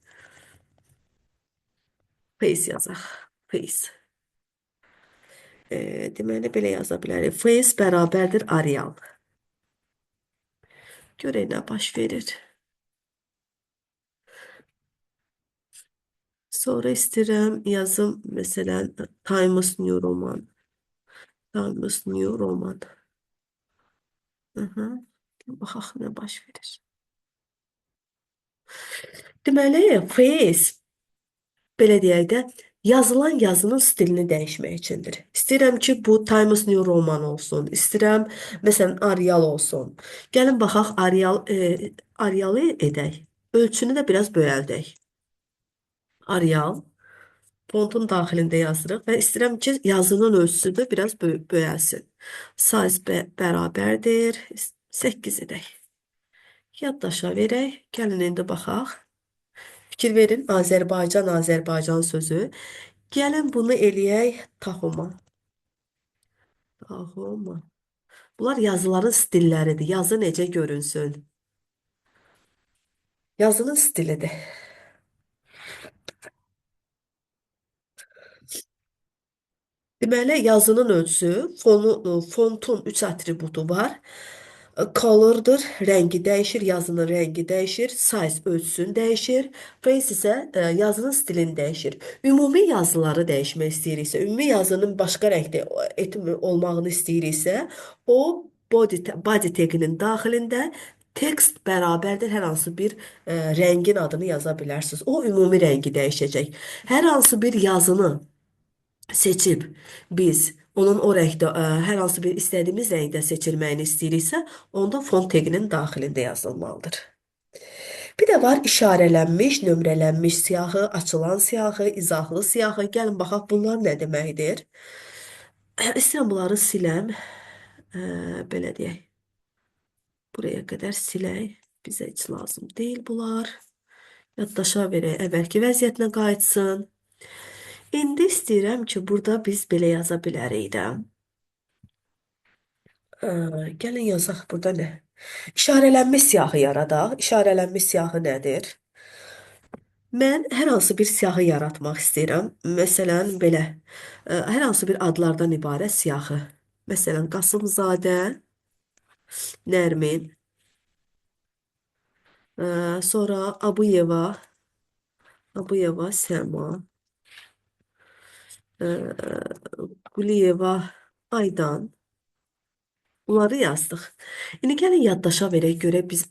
Face yazaq. Face. Deməli belə yaza bilərik. Face bərabərdir Arial. Görək nə baş verir. Sonra istəyirəm yazım məsələn Times New Roman. Times New Roman. Hı -hı. Baxaq nə baş verir. Deməli, face belə deyək də, yazılan yazının stilini dəyişmək üçündür. İstəyirəm ki, bu Times New Roman olsun. İstəyirəm, məsələn, Arial olsun. Gəlin baxaq Arialı edək. Ölçünü də biraz böyəldək. Arial fontun daxilində yazırıq və istəyirəm ki, yazının ölçüsü də biraz böyəlsin. Size bərabərdir. 8 edək. Yaddaşa verək. Gəlin indi baxaq. Fikir verin, Azərbaycan, Azərbaycan sözü. Gəlin bunu eləyək Tahoma. Tahoma. Bunlar yazıların stilləridir. Yazı necə görünsün? Yazının stilidir. Deməli, yazının ölçüsü, fontun 3 atributu var. Color'dır, rəngi dəyişir, yazının rəngi dəyişir, size ölçüsün dəyişir, face isə yazının stilini dəyişir. Ümumi yazıları dəyişmək istəyiriksə, ümumi yazının başqa rəngdə olmağını istəyiriksə, o body taginin daxilində text bərabərdir hər hansı bir rəngin adını yaza bilərsiniz. O ümumi rəngi dəyişəcək. Hər hansı bir yazını seçib biz onun o rəngdə hər hansı bir istədiyimiz rəngdə seçilməyini istəyiriksə, onda font teqinin daxilində yazılmalıdır. Bir də var işarələnmiş, nömrələnmiş siyahı, açılan siyahı, izahlı siyahı. Gəlin baxaq bunlar nə deməkdir? İstəyirəm bunları siləm. Belə deyək. Buraya qədər silək. Bizə heç lazım deyil bunlar. Yaddaşa verək, əvvəlki vəziyyətinə qayıtsın. İndi istəyirəm ki, burada biz belə yaza bilərik də. Gəlin yazaq burada nə? İşarələnmiş siyahı yaradaq. İşarələnmiş siyahı nədir? Mən hər hansı bir siyahı yaratmaq istəyirəm. Məsələn, belə. Hər hansı bir adlardan ibarət siyahı. Məsələn, Qasımzadə, Nərmin, sonra Abuyeva, Səma, Quliyeva, Aydan. Bunları yazdıq. İndi gəlin yaddaşa verək, görək biz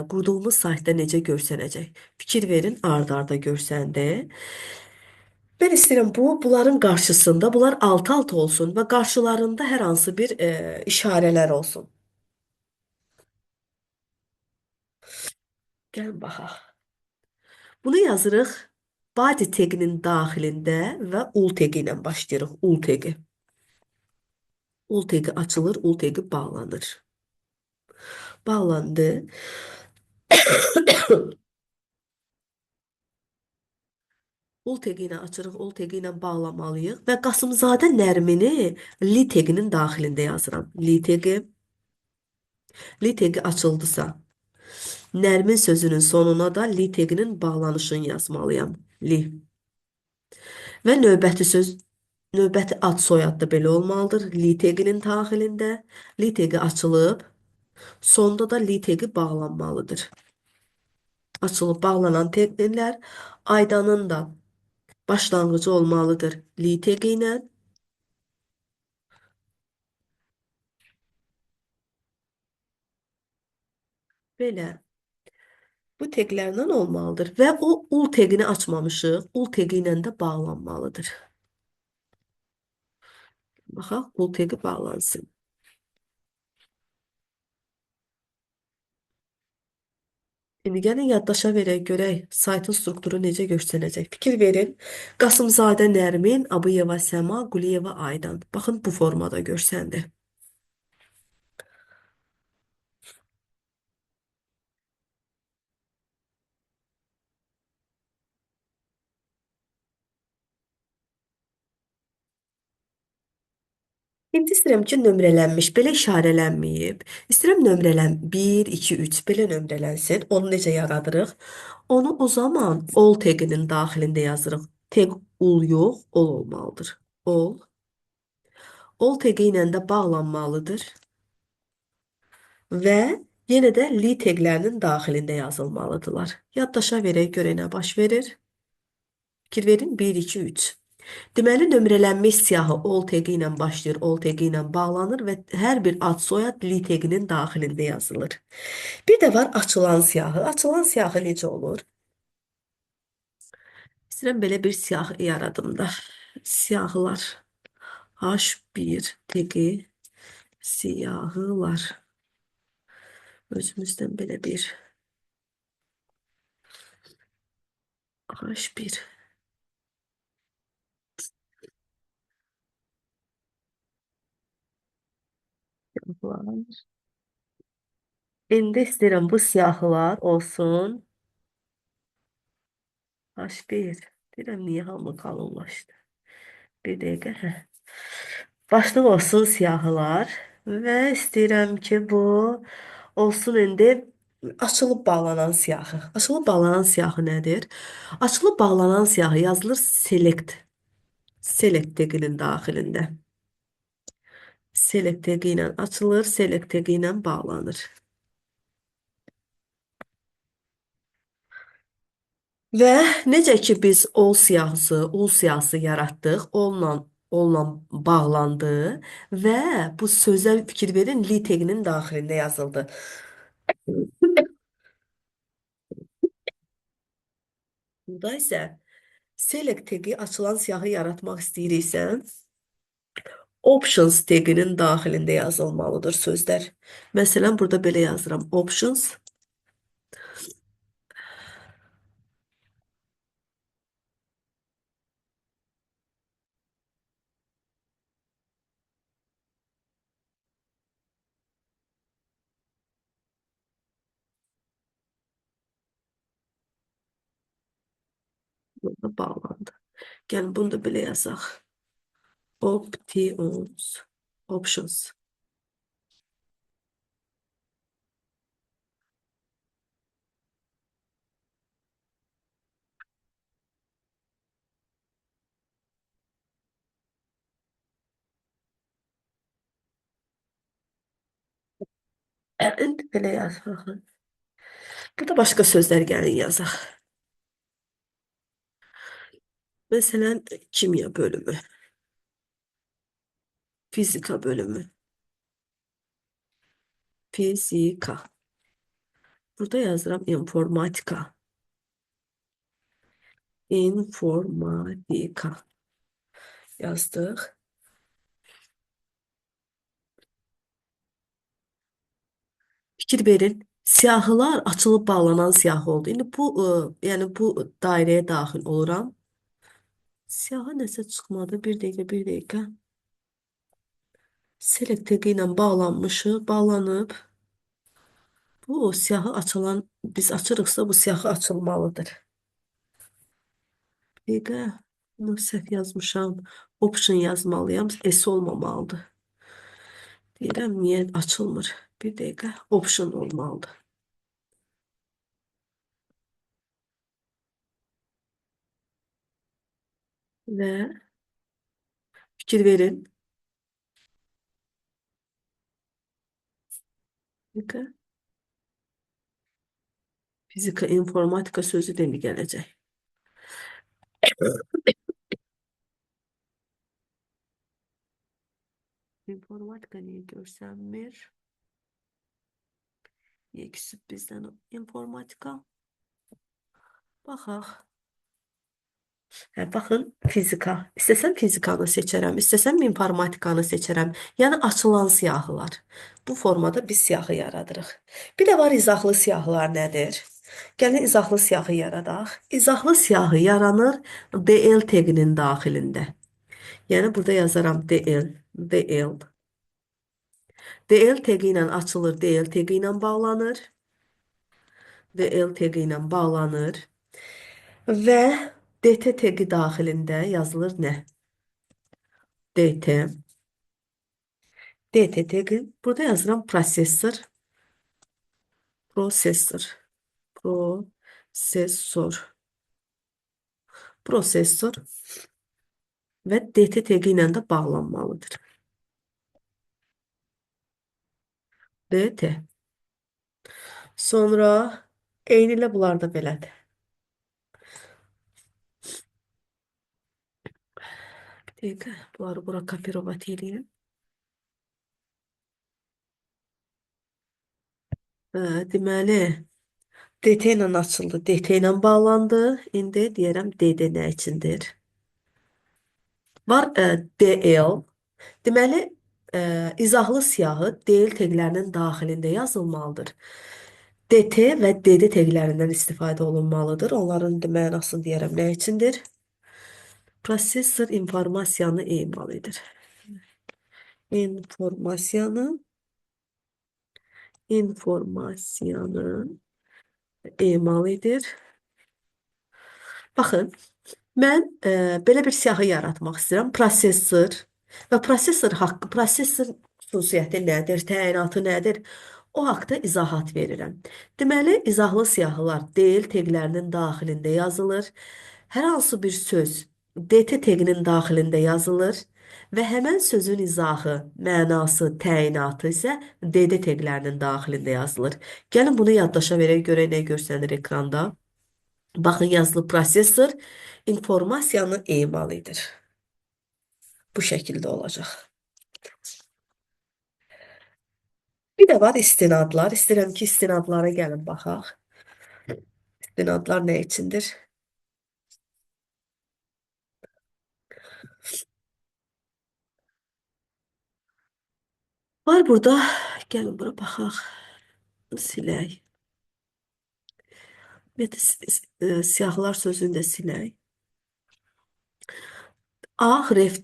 qurduğumuz saytda necə görsənəcək. Fikir verin, ard-arda görsəndi. Mən istəyirəm bunların qarşısında, bunlar alt-alt olsun və qarşılarında hər hansı bir işarələr olsun. Gəlin baxaq. Bunu yazırıq body taginin daxilində və ul tagi ilə başlayırıq. Ul tagi. Ul tagi açılır, ul tagi bağlanır. Bağlandı. Ul tagi ilə açırıq, ul tagi ilə bağlamalıyıq və Qasımzadə Nərmini li taginin daxilində yazıram. Li tagi açıldısa, Nərmin sözünün sonuna da li taginin bağlanışını yazmalıyam. Li. Və növbəti ad soyad da belə olmalıdır. Li taginin daxilində. Li tagi açılıb, sonda da li tagi bağlanmalıdır. Açılıb bağlanan taglər Aydanın da başlanğıcı olmalıdır li tagi ilə. Belə. Bu taglərlə olmalıdır və o ul tagini açmamışıq. Ul tagi ilə də bağlanmalıdır. Baxaq, ul tagi bağlansın. İndi gəlin yaddaşa verək, görək saytın strukturu necə görsənəcək. Fikir verin. Qasımzadə Nərmin, Abıyeva Səma, Quliyeva Aydan. Baxın bu formada görsəndi. İndi istəyirəm ki, nömrələnmiş, belə işarələnməyib. İstəyirəm 1, 2, 3 belə nömrələnsin. Onu necə yaradırıq? Onu o zaman ol taginin daxilində yazırıq. Tag ul yox, ol olmalıdır. Ol. Ol tagi ilə də bağlanmalıdır. Və yenə də li taglərinin daxilində yazılmalıdırlar. Yaddaşa verək, görək nə baş verir. Fikir verin, 1, 2, 3. Deməli, nömrələnmiş siyahı ol teqi ilə başlayır, ol teqi ilə bağlanır və hər bir ad soyad li teqinin daxilində yazılır. Bir də var açılan siyahı. Açılan siyahı necə olur? İstəyirəm belə bir siyahı yaradım da. Siyahılar. H1 teqi siyahılar. Özümüzdən belə bir H1 var. İndi istəyirəm bu siyahılar olsun. H1. Deyirəm, niyə hamı qalınlaşdı? Bir dəqiqə. Hə. Başlıq olsun siyahılar. Və istəyirəm ki, bu olsun indi açılıb bağlanan siyahı. Açılıb bağlanan siyahı nədir? Açılıb bağlanan siyahı yazılır select. Select teqinin daxilində. Select teqi ilə açılır, select teqi ilə bağlanır. Və necə ki biz ol siyahısı yaratdıq, onunla bağlandı və bu sözə fikir verin, li teqinin daxilində yazıldı. Burada isə select teqi açılan siyahı yaratmaq istəyiriksə, options teqinin daxilində yazılmalıdır sözlər. Məsələn, burada belə yazıram. Options. Burada bağlandı. Gəlin bunu da belə yazaq. Options. Options. İndi belə yazaq. Burada başqa sözlər gəlin yazaq. Məsələn, kimya bölümü, fizika bölümü, fizika. Burada yazıram informatika. İnformatika yazdıq. Fikir verin. Siyahılar açılıb bağlanan siyahı oldu. İndi bu, yəni bu dairəyə daxil oluram. Siyahı nəsə çıxmadı. Bir dəqiqə, bir dəqiqə. Select teqi ilə bağlanmışıq, bağlanıb. Bu siyahı açılan, biz açırıqsa bu siyahı açılmalıdır. Bir dəqiqə, bunu səhv yazmışam. Option yazmalıyam. S olmamalıdır. Deyirəm, niyə açılmır? Bir dəqiqə, option olmalıdır. Və fikir verin. Bir dəqiqə, fizika, informatika sözü demi gələcək. İnformatika niyə görsənmir? Niyə küsüb bizdən informatika? Baxaq. Hə, baxın, fizika. İstəsəm fizikanı seçərəm, istəsəm informatikanı seçərəm. Yəni açılan siyahılar. Bu formada biz siyahı yaradırıq. Bir də var izahlı siyahılar nədir? Gəlin izahlı siyahı yaradaq. İzahlı siyahı yaranır DL teqinin daxilində. Yəni burada yazaram DL, DL. DL teqi ilə açılır, DL teqi ilə bağlanır. DL teqi ilə bağlanır. Və DT teqi daxilində yazılır nə? DT. DT teqi. Burada yazıram prosesor. Prosesor. Prosesor. Prosesor. Və DT teqi ilə də bağlanmalıdır. DT. Sonra eyni ilə bunlar da belədir. Dəqiqə, bunları bura kopirovat edeyim. Deməli, DT ilə açıldı, DT ilə bağlandı. İndi deyərəm DD nə üçündür? Var DL. Deməli, izahlı siyahı DL teqlərinin daxilində yazılmalıdır. DT və DD teqlərindən istifadə olunmalıdır. Onların mənasını deyərəm nə üçündür? Prosesor informasiyanı emal edir. İnformasiyanı, informasiyanı emal edir. Baxın, mən belə bir siyahı yaratmaq istəyirəm. Prosesor və prosesor haqqı, prosesor xüsusiyyəti nədir, təyinatı nədir? O haqda izahat verirəm. Deməli, izahlı siyahılar del teqlərinin daxilində yazılır. Hər hansı bir söz DT teqinin daxilində yazılır və həmən sözün izahı, mənası, təyinatı isə DD teqlərinin daxilində yazılır. Gəlin bunu yaddaşa verək, görək nə görsənir ekranda. Baxın yazılı prosesor informasiyanı emal edir. Bu şəkildə olacaq. Bir də var istinadlar. İstəyirəm ki, istinadlara gəlin baxaq. İstinadlar nə üçündür? Var burada. Gəlin bura baxaq. Silək. Siyahılar sözünü də silək. A ref,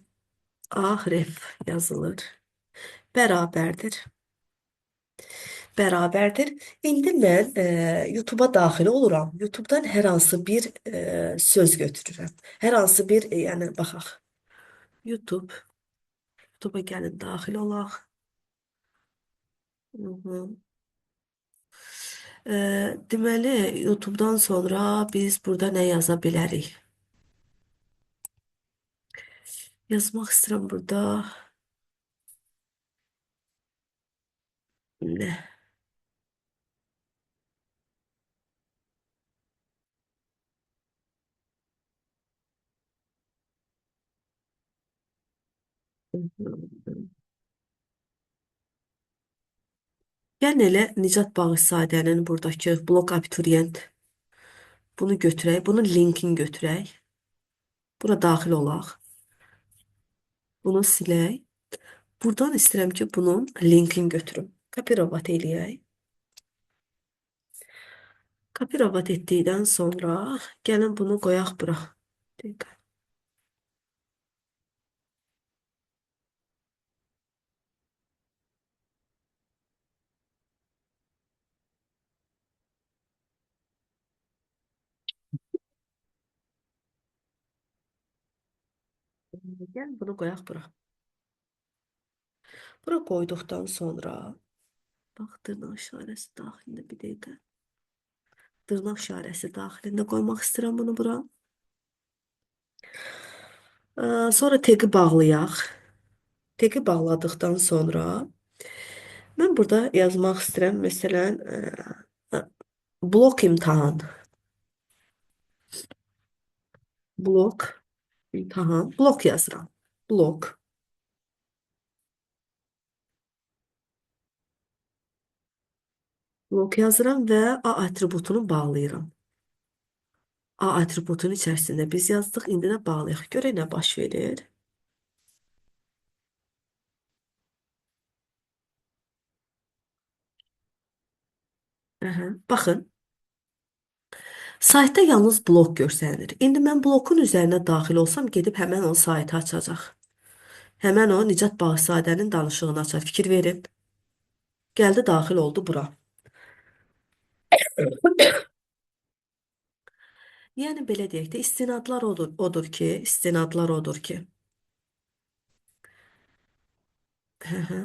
A ref yazılır. Bərabərdir. Bərabərdir. İndi mən YouTube-a daxil oluram. YouTube-dan hər hansı bir söz götürürəm. Hər hansı bir, yəni baxaq. YouTube. YouTube'a gəlin daxil olaq. Hı -hı. Deməli, YouTube-dan sonra biz burada nə yaza bilərik? Yazmaq istəyirəm burada. Nə? Hı -hı. Yəni elə Nicat Bağışzadənin buradakı blok abituriyent bunu götürək, bunun linkini götürək. Bura daxil olaq. Bunu silək. Buradan istəyirəm ki, bunun linkini götürüm. Kopirovat eləyək. Kopirovat etdikdən sonra gəlin bunu qoyaq bura. Dəqiqə. Gəlin bunu qoyaq bura. Bura qoyduqdan sonra bax dırnaq işarəsi daxilində bir dəqiqə. Dırnaq işarəsi daxilində qoymaq istəyirəm bunu bura. Sonra teki bağlayaq. Teki bağladıqdan sonra mən burada yazmaq istəyirəm. Məsələn, blok imtahan. Blok imtahan. Blok yazıram. Blok. Blok yazıram və A atributunu bağlayıram. A atributunun içərisində biz yazdıq. İndi də bağlayaq. Görək nə baş verir. Baxın. Saytda yalnız blok görsənir. İndi mən blokun üzərinə daxil olsam, gedib həmən o saytı açacaq. Həmən o Nicat Bağışzadənin danışığını açar. Fikir verin. Gəldi daxil oldu bura. Yəni belə deyək də istinadlar odur ki. Hı hı.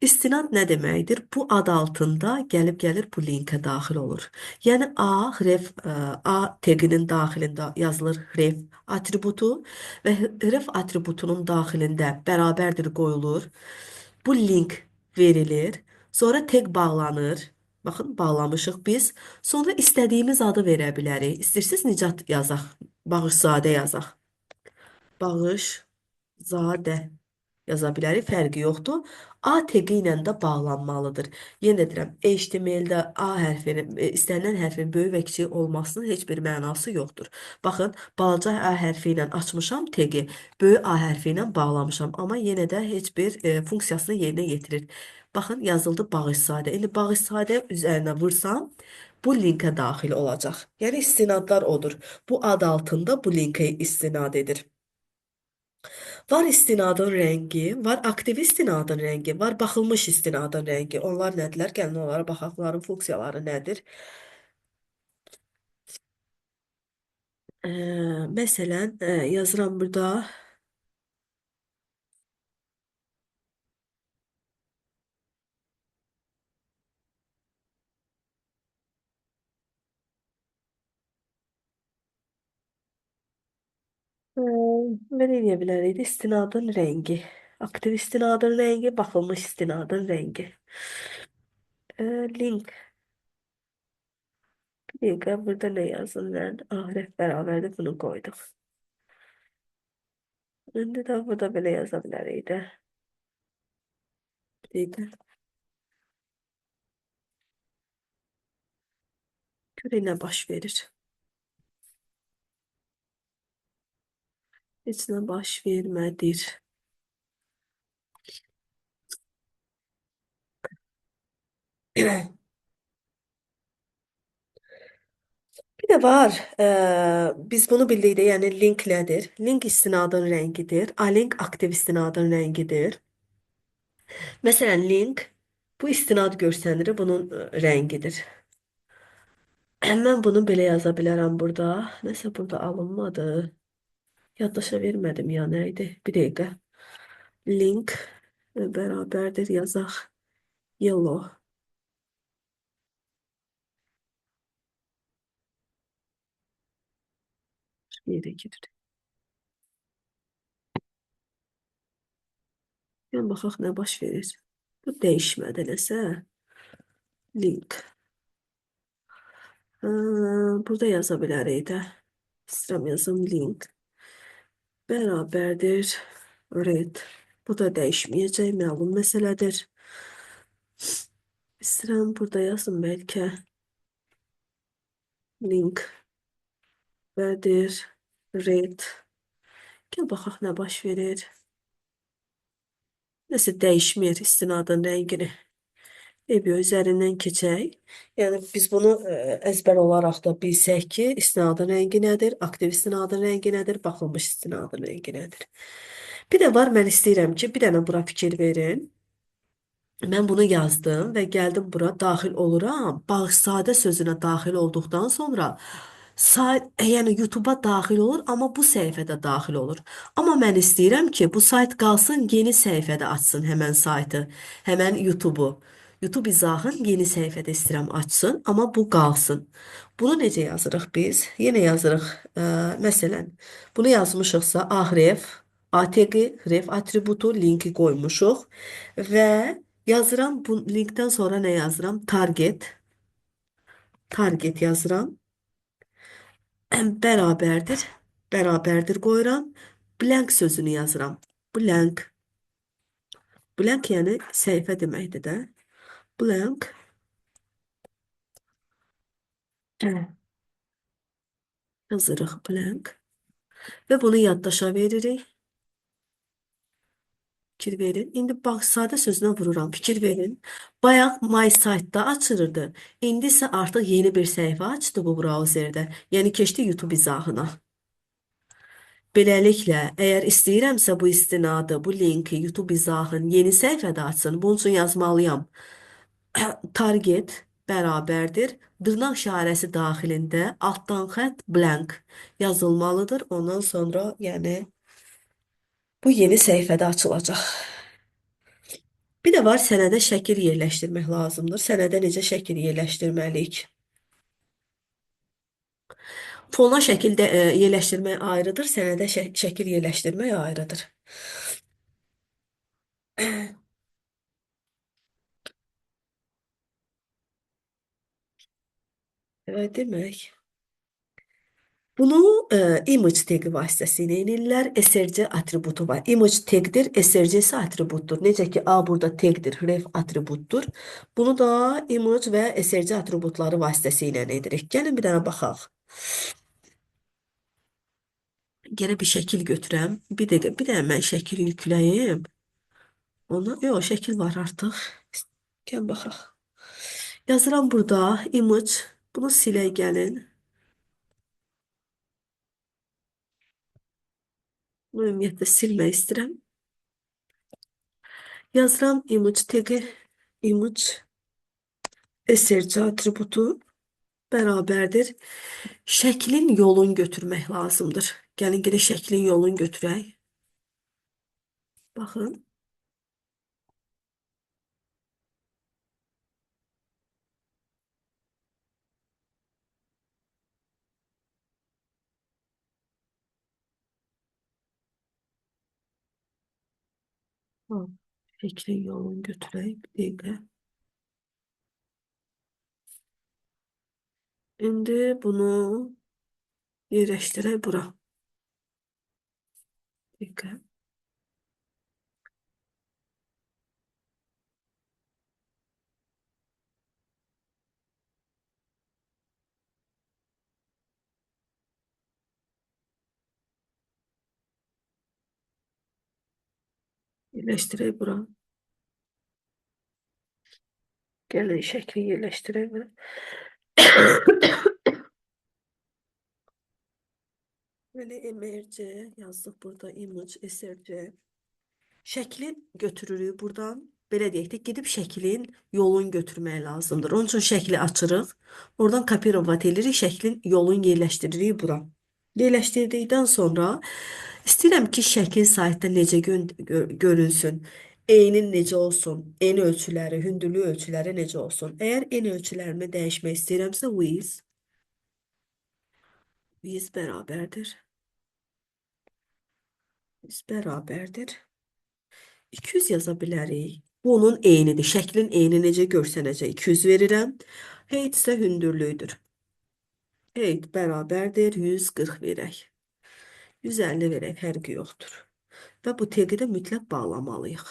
İstinad nə deməkdir? Bu ad altında gəlib bu linkə daxil olur. Yəni A teqinin daxilində yazılır ref atributu və ref atributunun daxilində bərabərdir qoyulur. Bu link verilir. Sonra teq bağlanır. Baxın, bağlamışıq biz. Sonra istədiyimiz adı verə bilərik. İstəyirsiniz Nicat yazaq, Bağışzadə yazaq. Bağışzadə yaza bilərik, fərqi yoxdur. A teqi ilə də bağlanmalıdır. Yenə deyirəm, HTML-də A hərfinin, istənilən hərfin böyük və kiçik olmasının heç bir mənası yoxdur. Baxın, balaca A hərfi ilə açmışam teqi, böyük A hərfi ilə bağlamışam, amma yenə də heç bir funksiyasını yerinə yetirir. Baxın, yazıldı bağışzadə. İndi bağışzadə üzərinə vursam, bu linkə daxil olacaq. Yəni istinadlar odur. Bu ad altında bu linkə istinad edir. Var istinadın rəngi, var aktiv istinadın rəngi, var baxılmış istinadın rəngi. Onlar nədirlər? Gəlin onlara baxaq. Onların funksiyaları nədir? Məsələn, yazıram burada. Ə, Belə eləyə bilərik. İstinadın rəngi. Aktiv istinadın rəngi, baxılmış istinadın rəngi. Link. Bir dəqiqə, burada nə yazın mən? Ahirət bərabərdir, bunu qoydum. İndi də burada belə yaza bilərik də. Bir dəqiqə. Görək nə baş verir. Heç nə baş vermədir. Bir de var. Biz bunu bildik de yani link nedir? Link istinadın rengidir. A-link aktif istinadın rengidir. Mesela link bu istinad göstərir, bunun rengidir. Hemen bunu belə yaza bilərəm burada. Nəsə burada alınmadı. Yaddaşa vermədim ya neydi? Bir dəqiqə. Link bərabərdir yazaq. Yellow. Bir ikidir. Yəni baxaq nə baş verir. Bu dəyişmədi nəsə. Link. Burada yaza bilərik də. İstəyirəm yazım link. Bərabərdir red. Bu da dəyişməyəcək, məlum məsələdir. İstəyirəm burada yazım bəlkə. Link bərabərdir red. Gəl baxaq nə baş verir. Nəsə dəyişmir istinadın rəngini. Bir üzərindən keçək. Yəni biz bunu əzbər olaraq da bilsək ki, istinadın rəngi nədir, aktiv istinadın rəngi nədir, baxılmış istinadın rəngi nədir. Bir də var, mən istəyirəm ki, bir dənə bura fikir verin. Mən bunu yazdım və gəldim bura daxil oluram. Bağışsadə sözünə daxil olduqdan sonra sayt, yəni YouTube-a daxil olur, amma bu səhifədə daxil olur. Amma mən istəyirəm ki, bu sayt qalsın, yeni səhifədə açsın həmən saytı, həmən YouTube-u. YouTube izahın yeni səhifədə istəyirəm açsın, amma bu qalsın. Bunu necə yazırıq biz? Yenə yazırıq. Məsələn, bunu yazmışıqsa ahref, ATG ref atributu linki qoymuşuq və yazıram bu linkdən sonra nə yazıram? Target. Target yazıram. Bərabərdir. Bərabərdir qoyuram. Blank sözünü yazıram. Blank. Blank yəni səhifə deməkdir də. Blank. Yazırıq blank. Və bunu yaddaşa veririk. Fikir verin. İndi bax sadə sözünə vururam. Fikir verin. Bayaq My Site-da açılırdı. İndi isə artıq yeni bir səhifə açdı bu brauzerdə. Yəni keçdi YouTube izahına. Beləliklə, əgər istəyirəmsə bu istinadı, bu linki YouTube izahın yeni səhifədə açsın, bunun üçün yazmalıyam. Target bərabərdir. Dırnaq işarəsi daxilində altdan xətt blank yazılmalıdır. Ondan sonra, yəni bu yeni səhifədə açılacaq. Bir də var, sənədə şəkil yerləşdirmək lazımdır. Sənədə necə şəkil yerləşdirməliyik? Fona şəkildə yerləşdirmək ayrıdır, sənədə şəkil yerləşdirmək ayrıdır. Evet demək. Bunu image tagi vasitəsilə edirlər. SRC atributu var. Image tagdir, SRC isə atributdur. Necə ki, A burada tagdir, ref atributdur. Bunu da image və SRC atributları vasitəsilə edirik. Gəlin bir dənə baxaq. Gene bir şəkil götürəm. Bir dəqiqə, bir dənə mən şəkil yükləyim. Ona, yox, şəkil var artıq. Gəl baxaq. Yazıram burada image. Bunu silək gəlin. Bunu ümumiyyətlə silmək istəyirəm. Yazıram image tagi, image SRC atributu bərabərdir. Şəklin yolun götürmək lazımdır. Gəlin gedək şəklin yolun götürək. Baxın. Ha, şəklin yolun götürək. Bir dəqiqə. İndi bunu yerləşdirək bura. Bir dəqiqə. Yerləşdirək bura. Gəlin şəkli yerləşdirək bura. Böyle emerce yazdık burada image SRC. Şəklin götürürük buradan. Belə deyək də, gedib şəklin yolun götürmək lazımdır. Onun üçün şəkli açırıq. Oradan kopirovat edirik, şəklin yolun yerləşdiririk bura. Yerləşdirdikdən sonra istəyirəm ki, şəkil saytda necə görünsün. Enin necə olsun, en ölçüləri, hündürlük ölçüləri necə olsun. Əgər en ölçülərimi dəyişmək istəyirəmsə, width bərabərdir. Width bərabərdir. 200 yaza bilərik. Bu onun eynidir. Şəklin eyni necə görsənəcək? 200 verirəm. Height isə hündürlüyüdür. Height bərabərdir. 140 verək. 150 verək. Fərqi yoxdur. Və bu taqi də mütləq bağlamalıyıq.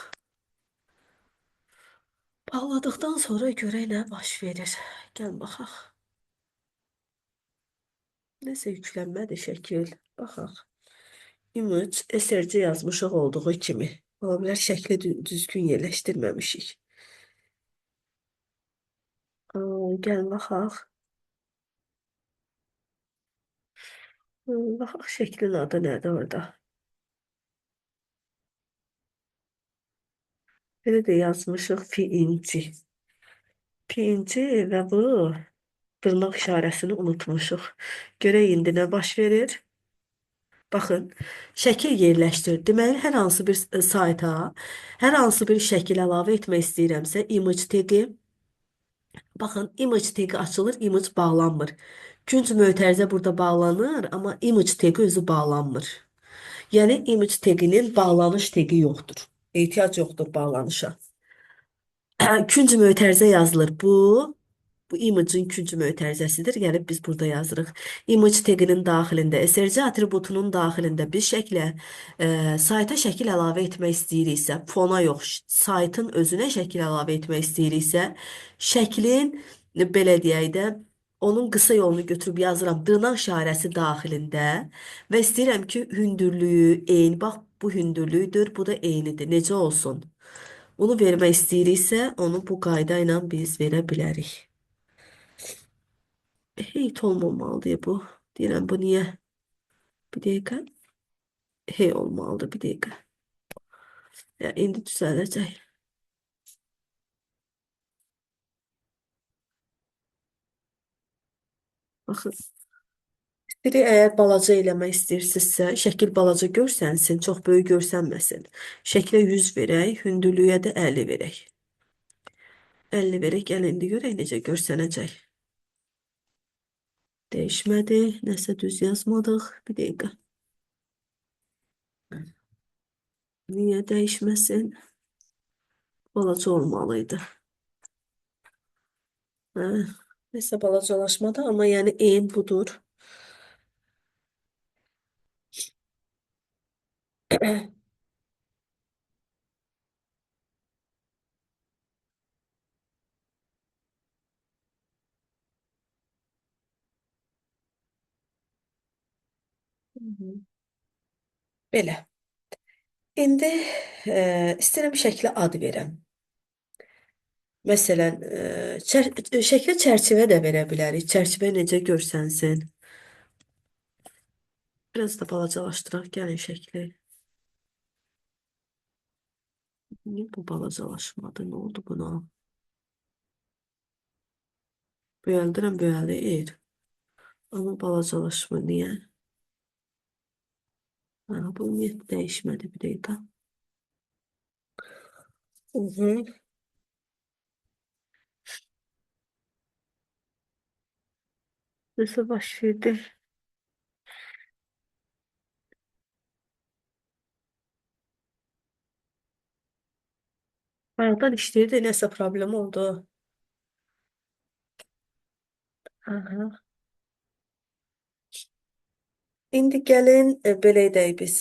Bağladıqdan sonra görək nə baş verir. Gəl baxaq. Nəsə yüklənmədi şəkil. Baxaq. Image, SRC yazmışıq olduğu kimi. Ola bilər şəkli düzgün yerləşdirməmişik. Gəl baxaq. Baxaq şəklin adı nədir orada? Belə də yazmışıq PNG. PNG və bu dırnaq işarəsini unutmuşuq. Görək indi nə baş verir. Baxın, şəkil yerləşdir. Deməli, hər hansı bir sayta, hər hansı bir şəkil əlavə etmək istəyirəmsə, image tagi, baxın, image tagi açılır, image bağlanmır. Künc mötərizə burada bağlanır, amma image tagi özü bağlanmır. Yəni, image taginin bağlanış tagi yoxdur. Ehtiyac yoxdur bağlanışa. Künc mötərizə yazılır. Bu image-in künc mötərizəsidir. Gəlib biz burada yazırıq. Image taginin daxilində, SRC atributunun daxilində biz şəklə, sayta şəkil əlavə etmək istəyiriksə, fona yox, saytın özünə şəkil əlavə etmək istəyiriksə, şəklin, belə deyək də, onun qısa yolunu götürüb yazıram. Dırnaq işarəsi daxilində və istəyirəm ki, hündürlüyü eyni. Bax, bu hündürlüyüdür, bu da eynidir. Necə olsun? Bunu vermək istəyiriksə, onu bu qayda ilə biz verə bilərik. Heyt olmamalıdır bu. Deyirəm, bu niyə? Bir dəqiqə. Hey olmalıdır, bir dəqiqə. Ya, indi düzələcək. Baxın. Biri əgər balaca eləmək istəyirsinizsə, şəkil balaca görsənsin, çox böyük görsənməsin. Şəklə 100 verək, hündürlüyə də 50 verək. 50 verək, gəl indi görək necə görsənəcək. Dəyişmədi, nəsə düz yazmadıq. Bir dəqiqə. Niyə dəyişməsin? Balaca olmalıydı. Hə, nəsə balacalaşmadı, amma yəni en budur. Mhm. Belə. İndi istəyirəm şəklə ad verəm. Məsələn, şəklə çərçivə də verə bilərik. Çərçivə necə görsənsin. Biraz da balacalaşdıraq gəlin şəkli. Niyə bu balacalaşmadı? Nə oldu buna? Böyəldirəm, böyəlir. Amma balacalaşmır. Niyə? Ha, bu niyə dəyişmədi bir dəqiqə? Hı hı. Nəsə baş verdi. Bayaqdan işləyirdi, nəsə problem oldu. Aha. İndi gəlin belə edək biz.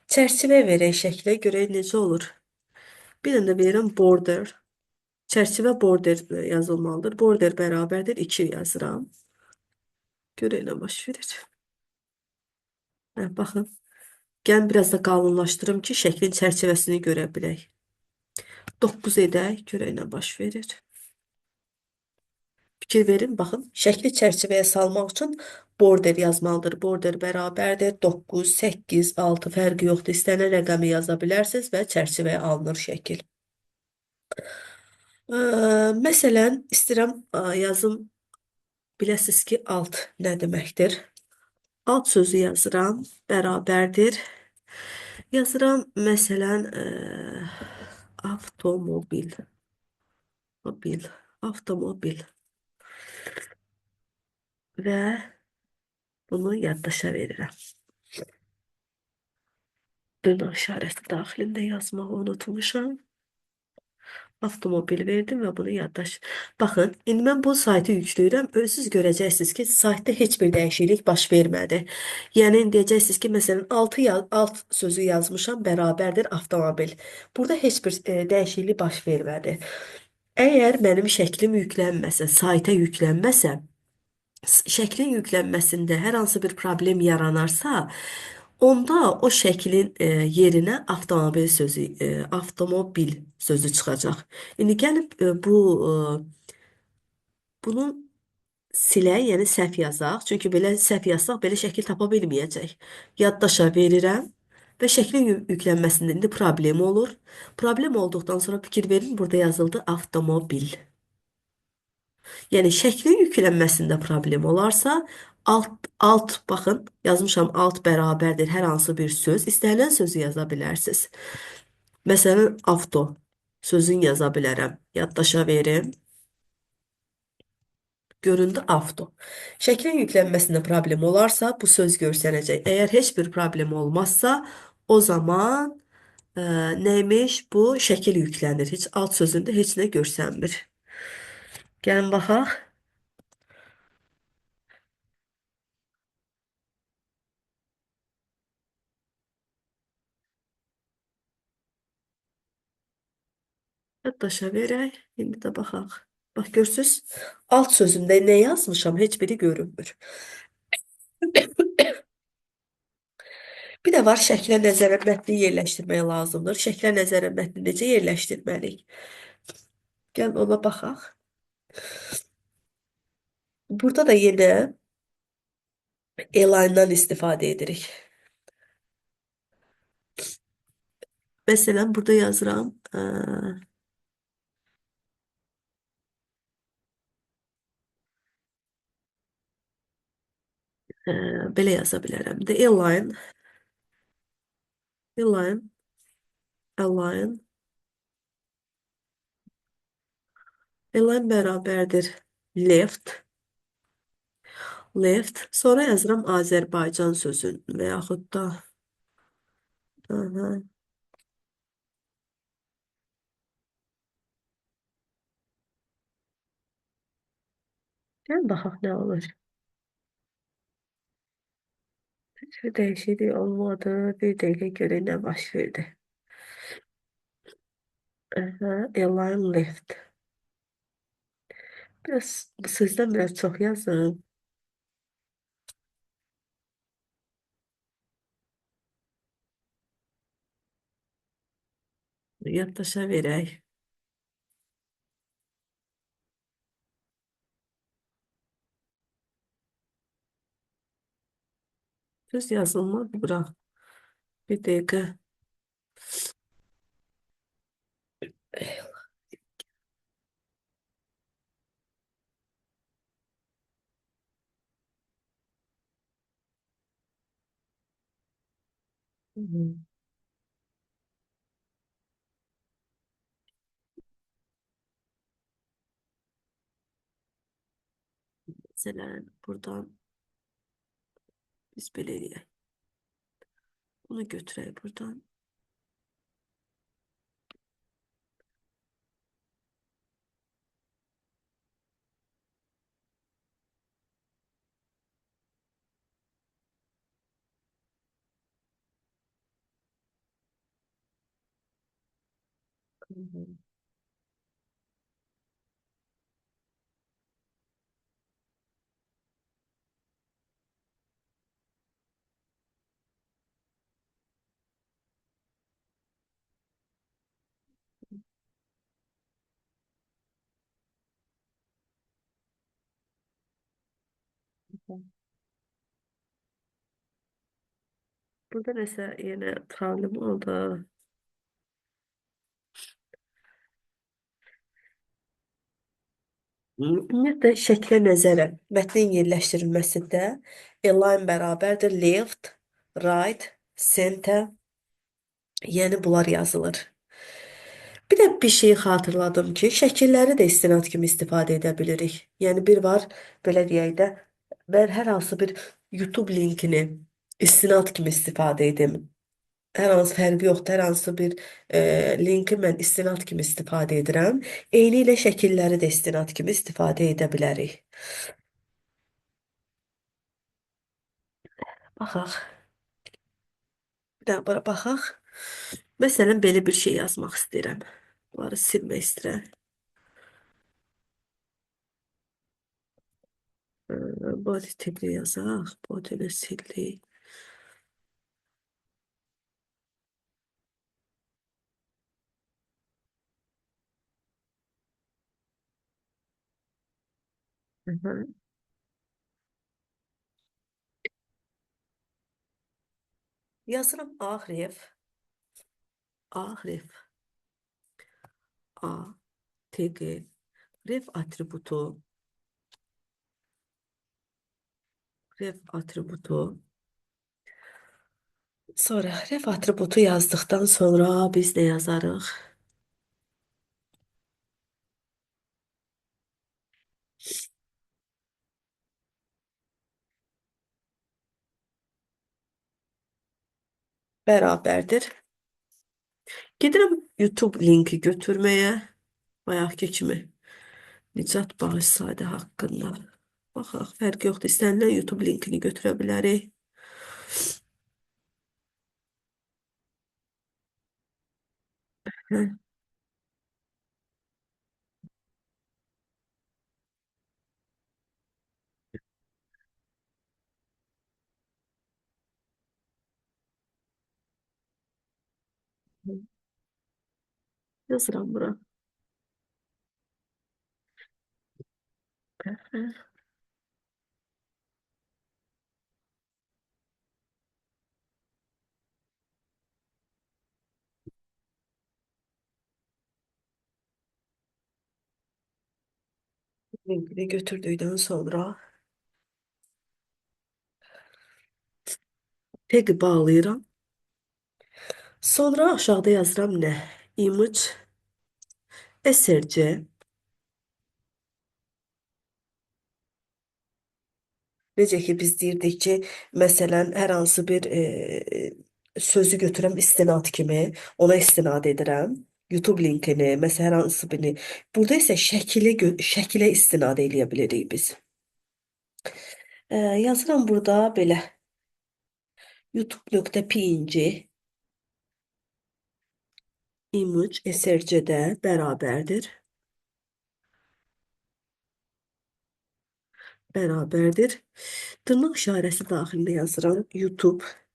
Çərçivə verək şəklə görək necə olur. Bir dənə verirəm border. Çərçivə border yazılmalıdır. Border bərabərdir 2 yazıram. Görək nə baş verir. Hə, baxın. Gəlin biraz da qalınlaşdırım ki, şəklin çərçivəsini görə bilək. 9 edək, görək nə baş verir. Fikir verin, baxın. Şəkli çərçivəyə salmaq üçün border yazmalıdır. Border bərabərdir 9, 8, 6 fərqi yoxdur. İstənilən rəqəmi yaza bilərsiniz və çərçivəyə alınır şəkil. Məsələn, istəyirəm yazım. Biləsiniz ki, alt nə deməkdir? Alt sözü yazıram, bərabərdir. Yazıram, məsələn, avtomobil, mobil, avtomobil və bunu yaddaşa verirəm. Dırnaq işarəsi daxilində yazmağı unutmuşam. Avtomobil verdim və bunu yaddaş. Baxın, indi mən bu saytı yükləyirəm. Özünüz görəcəksiniz ki, saytda heç bir dəyişiklik baş vermədi. Yəni deyəcəksiniz ki, məsələn, alt sözü yazmışam, bərabərdir avtomobil. Burada heç bir dəyişiklik baş vermədi. Əgər mənim şəklim yüklənməsə, sayta yüklənməsə, şəklin yüklənməsində hər hansı bir problem yaranarsa, onda o şəklin yerinə avtomobil sözü çıxacaq. İndi gəlib bunu silək, yəni səhv yazaq. Çünki belə səhv yazsaq belə şəkil tapa bilməyəcək. Yaddaşa verirəm və şəklin yüklənməsində indi problem olur. Problem olduqdan sonra fikir verin, burada yazıldı avtomobil. Yəni şəklin yüklənməsində problem olarsa, alt baxın, yazmışam alt bərabərdir hər hansı bir söz. İstənilən sözü yaza bilərsiniz. Məsələn, avto sözünü yaza bilərəm. Yaddaşa verim. Göründü avto. Şəklin yüklənməsində problem olarsa, bu söz görsənəcək. Əgər heç bir problem olmazsa, o zaman neymiş? Bu şəkil yüklənir. Heç alt sözündə heç nə görsənmir. Gəlin baxaq. Yaddaşa verək. İndi də baxaq. Bax görsünüz, alt sözündə nə yazmışam, heç biri görünmür. Bir də var şəklə nəzərən mətni yerləşdirmək lazımdır. Şəklə nəzərən mətni necə yerləşdirməliyik? Gəlin ona baxaq. Burada da yenə align-dan istifadə edirik. Məsələn, burada yazıram. Belə yaza bilərəm. The align, align, align bərabərdir left, left. Sonra yazıram Azərbaycan sözün və yaxud da aha, gəlin baxaq nə olur. Bir değişiklik olmadı. Bir dakika göre ne baş verdi. Aha, Align left. Biraz bu sözden biraz çok yazın. Yaddaşa verək. Düz yazılmadı bura. Bir dakika. Hı. Mesela buradan biz belə eləyək. Bunu götürək buradan. Hı hı. Burada nəsə yenə problem oldu. Ümumiyyətlə şəklə nəzərən mətnin yerləşdirilməsində align bərabərdir left, right, center, yəni bunlar yazılır. Bir də bir şey xatırladım ki, şəkilləri də istinad kimi istifadə edə bilirik. Yəni bir var, belə deyək də, mən hər hansı bir YouTube linkini istinad kimi istifadə edim. Hər hansı fərqi yoxdur, hər hansı bir linki mən istinad kimi istifadə edirəm. Eyni ilə şəkilləri də istinad kimi istifadə edə bilərik. Baxaq, bir də bura baxaq. Məsələn, belə bir şey yazmaq istəyirəm. Bunları silmək istəyirəm. Body tipli yazaq, body'ni sildik. Hı hı. Yazıram A hərf, A hərf, A, TG, ref atributu, ref atributu. Sonra ref atributu yazdıktan sonra biz ne yazarıq? Bərabərdir. Gedirəm YouTube linki götürməyə. Bayaqki kimi. Nicat Bağışzadə haqqında. Baxaq, fərqi yoxdur. İstənilən YouTube linkini götürə bilərik. Hə, yazıram bura. Hə, linkini götürdükdən sonra tagi bağlayıram. Sonra aşağıda yazıram nə? Image SRC. Necə ki biz deyirdik ki, məsələn, hər hansı bir sözü götürəm istinad kimi, ona istinad edirəm. YouTube linkini, məsələn, hər hansı birini. Burada isə şəkilə istinad eləyə bilirik biz. Yazıram burada belə. YouTube.png image src'də bərabərdir. Bərabərdir. Dırnaq işarəsi daxilində yazıram. YouTube.png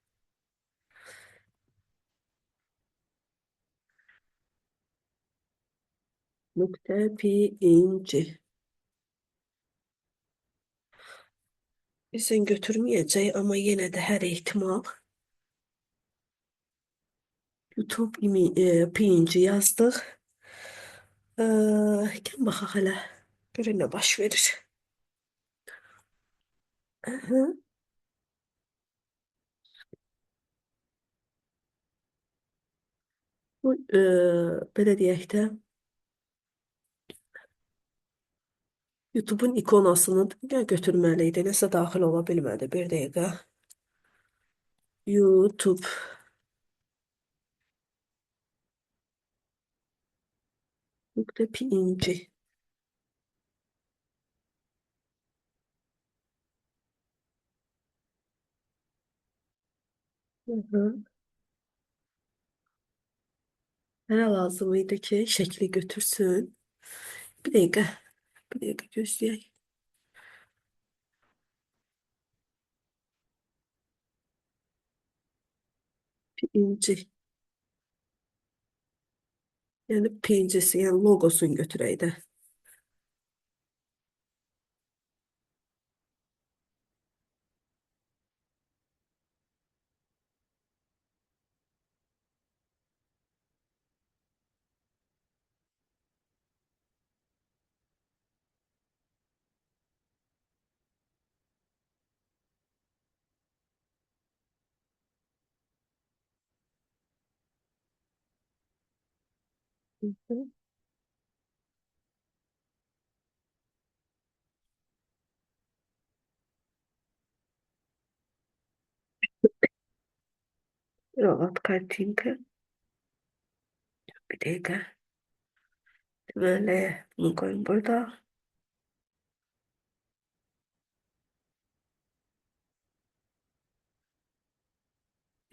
İzin götürməyəcək, amma yenə də hər ehtimal PNG yazdıq. Gəlin baxaq hələ. Görək nə baş verir. Aha. Bu, belə deyək də, YouTube-un ikonasını götürməli idi. Nəsə daxil ola bilmədi. Bir dəqiqə. YouTube. .png. Hı hı. Mənə lazım idi ki, şəkli götürsün. Bir dəqiqə. Bir dəqiqə gözləyək. PNG. Yəni PNG-si, yəni logosunu götürək də. Hı hı. Rahat kартинка. Bir dəqiqə. Deməli, bunu qoyun burada.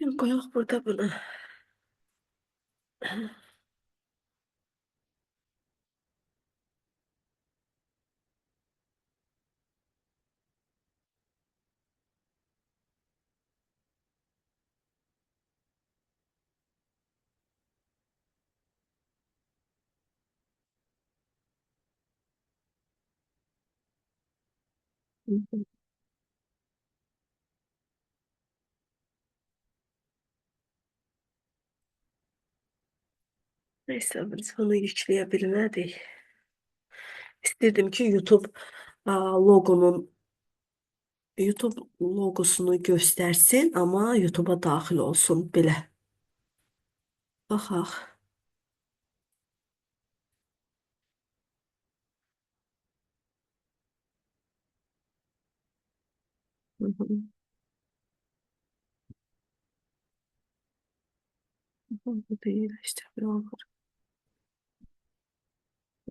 Şimdi qoyaq burada bunu. Hı hı. Neyse, biz bunu yükləyə bilmədik. İstəyirdim ki, YouTube logosunu göstərsin, amma YouTube'a daxil olsun belə. Baxaq. Hı hı. Bu değil işte bir olur.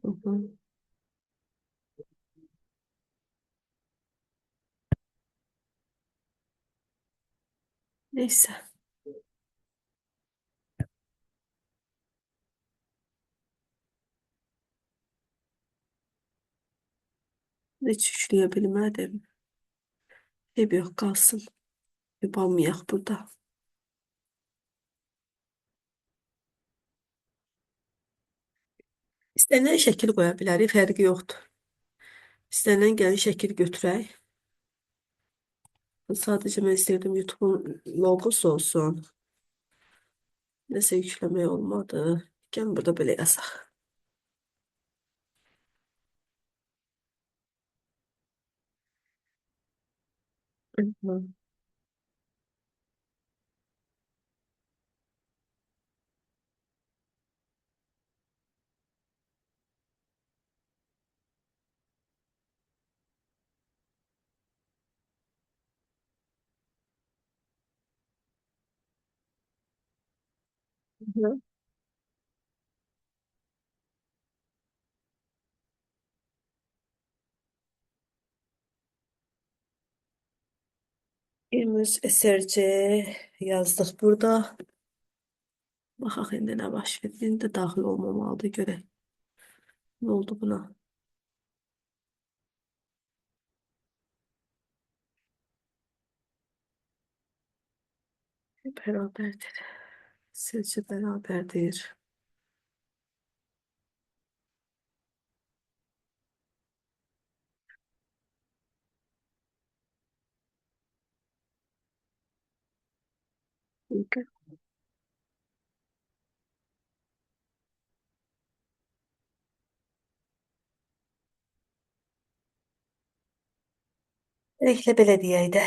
Hı hı. Neyse. Heç yükləyə bilmədim. Eyb yox, qalsın. Yubanmayaq burada. İstənilən şəkil qoya bilərik, fərqi yoxdur. İstənilən gəlin şəkil götürək. Sadəcə mən istəyirdim YouTube'un logosu olsun. Nəsə yükləmək olmadı. Gəlin burada belə yazaq. Hı hı. Hı. İmage SRC yazdık burada. Baxaq indi nə baş verir. İndi də daxil olmamalıdır görək. Nə oldu buna? Bərabərdir. SRC bərabərdir. Eklə belə deyək də.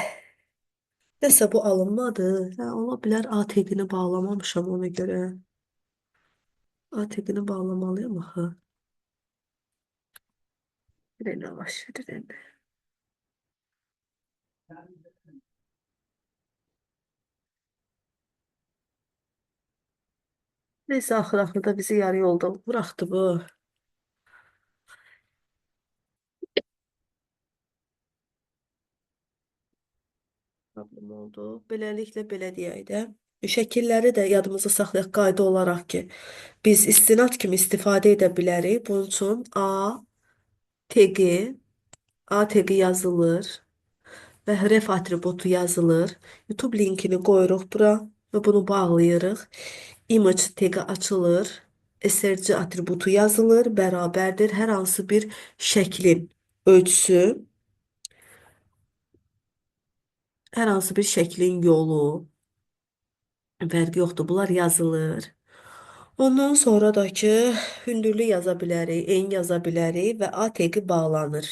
Nəsə bu alınmadı. Hə, ola bilər ATQ-ni bağlamamışam ona görə. ATQ-ni bağlamalıyam axı. Bir nə baş verir indi. Neyse axır-axırda bizi yarı yolda buraxdı bu. Problem oldu. Beləliklə belə deyək də. Şəkilləri də yadımızda saxlayaq qayda olaraq ki, biz istinad kimi istifadə edə bilərik. Bunun üçün TG, ATG yazılır və ref atributu yazılır. YouTube linkini qoyuruq bura və bunu bağlayırıq. Image tagi açılır. SRC atributu yazılır, bərabərdir hər hansı bir şəklin ölçüsü, hər hansı bir şəklin yolu, fərqi yoxdur. Bunlar yazılır. Ondan sonra da ki, hündürlük yaza bilərik, eni yaza bilərik və A teqi bağlanır.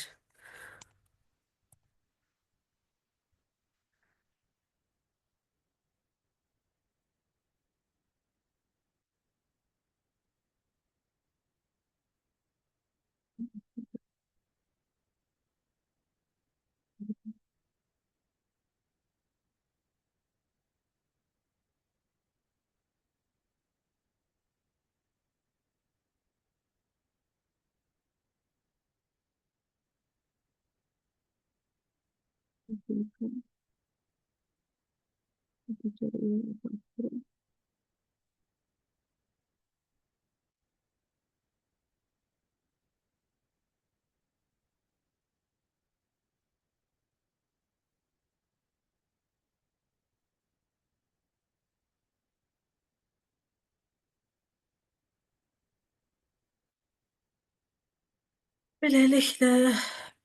Beləliklə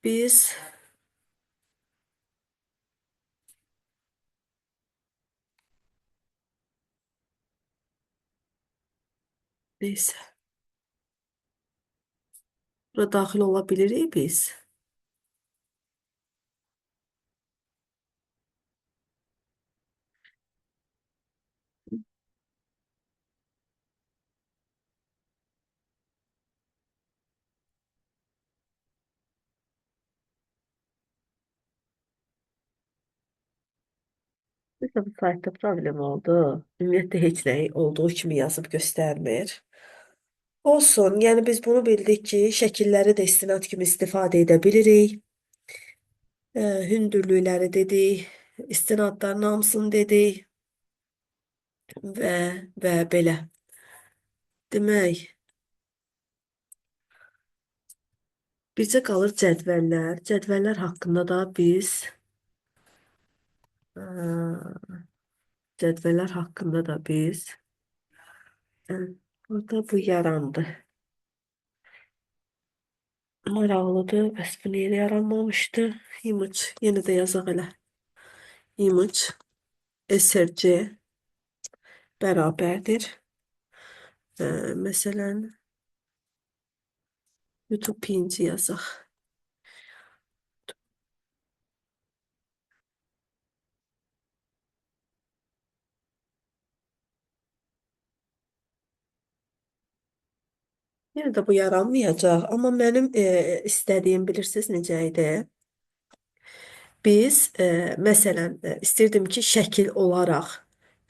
biz neysə, bura daxil ola bilirik biz. Mesela bu saytda problem oldu. Ümumiyyətlə heç nə olduğu kimi yazıb göstərmir. Olsun, yəni biz bunu bildik ki, şəkilləri də istinad kimi istifadə edə bilirik. Hündürlükləri dedik, istinadların hamısını dedik və belə. Demək, bircə qalır cədvəllər. Cədvəllər haqqında da biz ə, cədvəllər haqqında da biz ə, burada bu yarandı. Maraqlıdır. Bəs bu niyə yaranmamışdı? Image. Yenə də yazaq elə. Image SRC bərabərdir. Məsələn, YouTube pinci yazaq. Yenə də bu yaranmayacaq. Amma mənim istədiyim bilirsiniz necə idi? Biz məsələn istirdim ki, şəkil olaraq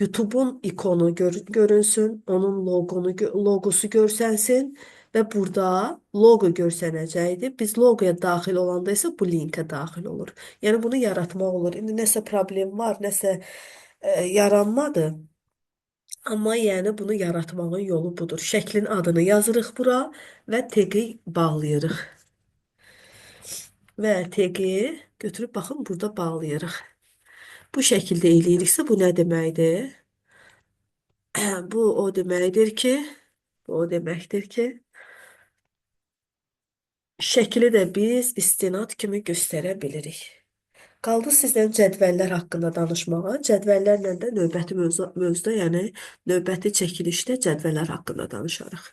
YouTube'un ikonu görünsün, onun logosu görsənsin və burada loqo görsənəcəkdir. Biz loqoya daxil olanda isə bu linkə daxil olur. Yəni bunu yaratmaq olur. İndi nəsə problem var, nəsə yaranmadı. Amma yəni bunu yaratmağın yolu budur. Şəklin adını yazırıq bura və teqi bağlayırıq. Və teqi götürüb baxın burada bağlayırıq. Bu şəkildə eləyiriksə bu nə deməkdir? Bu o deməkdir ki, bu o deməkdir ki, şəkli də biz istinad kimi göstərə bilirik. Qaldı sizdən cədvəllər haqqında danışmağa. Cədvəllərlə də növbəti mövzuda, yəni növbəti çəkilişdə cədvəllər haqqında danışarıq.